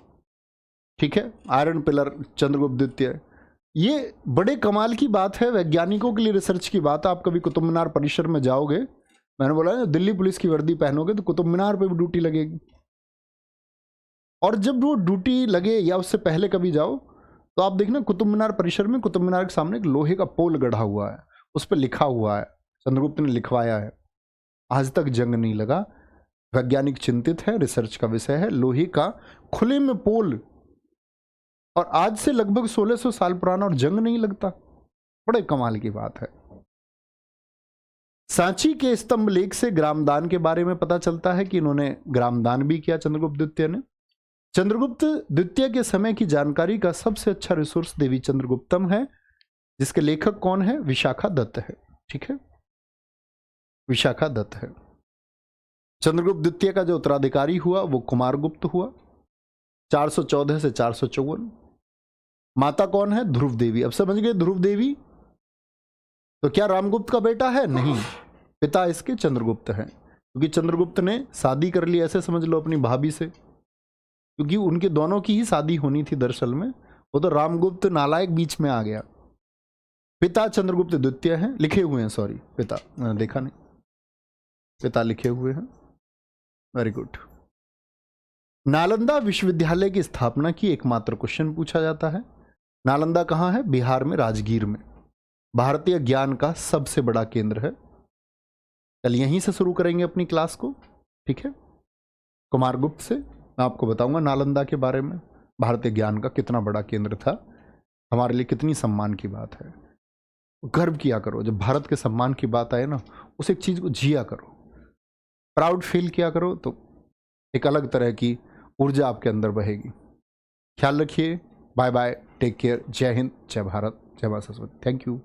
[SPEAKER 1] ठीक है, आयरन पिलर चंद्रगुप्त द्वितीय। ये बड़े कमाल की बात है, वैज्ञानिकों के लिए रिसर्च की बात है। आप कभी कुतुब मीनार परिसर में जाओगे, मैंने बोला ना दिल्ली पुलिस की वर्दी पहनोगे तो कुतुब मीनार पे भी ड्यूटी लगेगी। और जब वो ड्यूटी लगे या उससे पहले कभी जाओ तो आप देखना कुतुब मीनार परिसर में, कुतुब मीनार के सामने एक लोहे का पोल गढ़ा हुआ है, उस पर लिखा हुआ है, चंद्रगुप्त ने लिखवाया है। आज तक जंग नहीं लगा, वैज्ञानिक चिंतित है, रिसर्च का विषय है, लोहे का खुले में पोल, और आज से लगभग 1600 साल पुराना, और जंग नहीं लगता। बड़े कमाल की बात है। सांची के स्तंभ लेख से ग्रामदान के बारे में पता चलता है कि इन्होंने ग्रामदान भी किया चंद्रगुप्त द्वितीय ने। चंद्रगुप्त द्वितीय के समय की जानकारी का सबसे अच्छा रिसोर्स देवी चंद्रगुप्तम है, जिसके लेखक कौन है? विशाखा दत्त है। ठीक है, विशाखा दत्त है। चंद्रगुप्त द्वितीय का जो उत्तराधिकारी हुआ वो कुमारगुप्त हुआ, 414 से 454। माता कौन है? ध्रुव देवी। अब समझ गए ध्रुव देवी? तो क्या रामगुप्त का बेटा है? नहीं, पिता इसके चंद्रगुप्त है, क्योंकि चंद्रगुप्त ने शादी कर ली, ऐसे समझ लो, अपनी भाभी से, क्योंकि उनके दोनों की ही शादी होनी थी दरअसल में। वो तो रामगुप्त नालायक बीच में आ गया। पिता चंद्रगुप्त द्वितीय हैं, लिखे हुए हैं, सॉरी पिता, मैंने देखा नहीं, पिता लिखे हुए हैं। Very good. नालंदा विश्वविद्यालय की स्थापना की एकमात्र क्वेश्चन पूछा जाता है। नालंदा कहाँ है? बिहार में, राजगीर में। भारतीय ज्ञान का सबसे बड़ा केंद्र है। कल यहीं से शुरू करेंगे अपनी क्लास को। ठीक है, कुमारगुप्त से मैं आपको बताऊंगा नालंदा के बारे में, भारतीय ज्ञान का कितना बड़ा केंद्र था, हमारे लिए कितनी सम्मान की बात है। गर्व किया करो जब भारत के सम्मान की बात आए ना, उस एक चीज को जिया करो, प्राउड फील किया करो, तो एक अलग तरह की ऊर्जा आपके अंदर बहेगी। ख्याल रखिए, बाय बाय, टेक केयर, जय हिंद, जय भारत, जय मां सरस्वती। Thank you.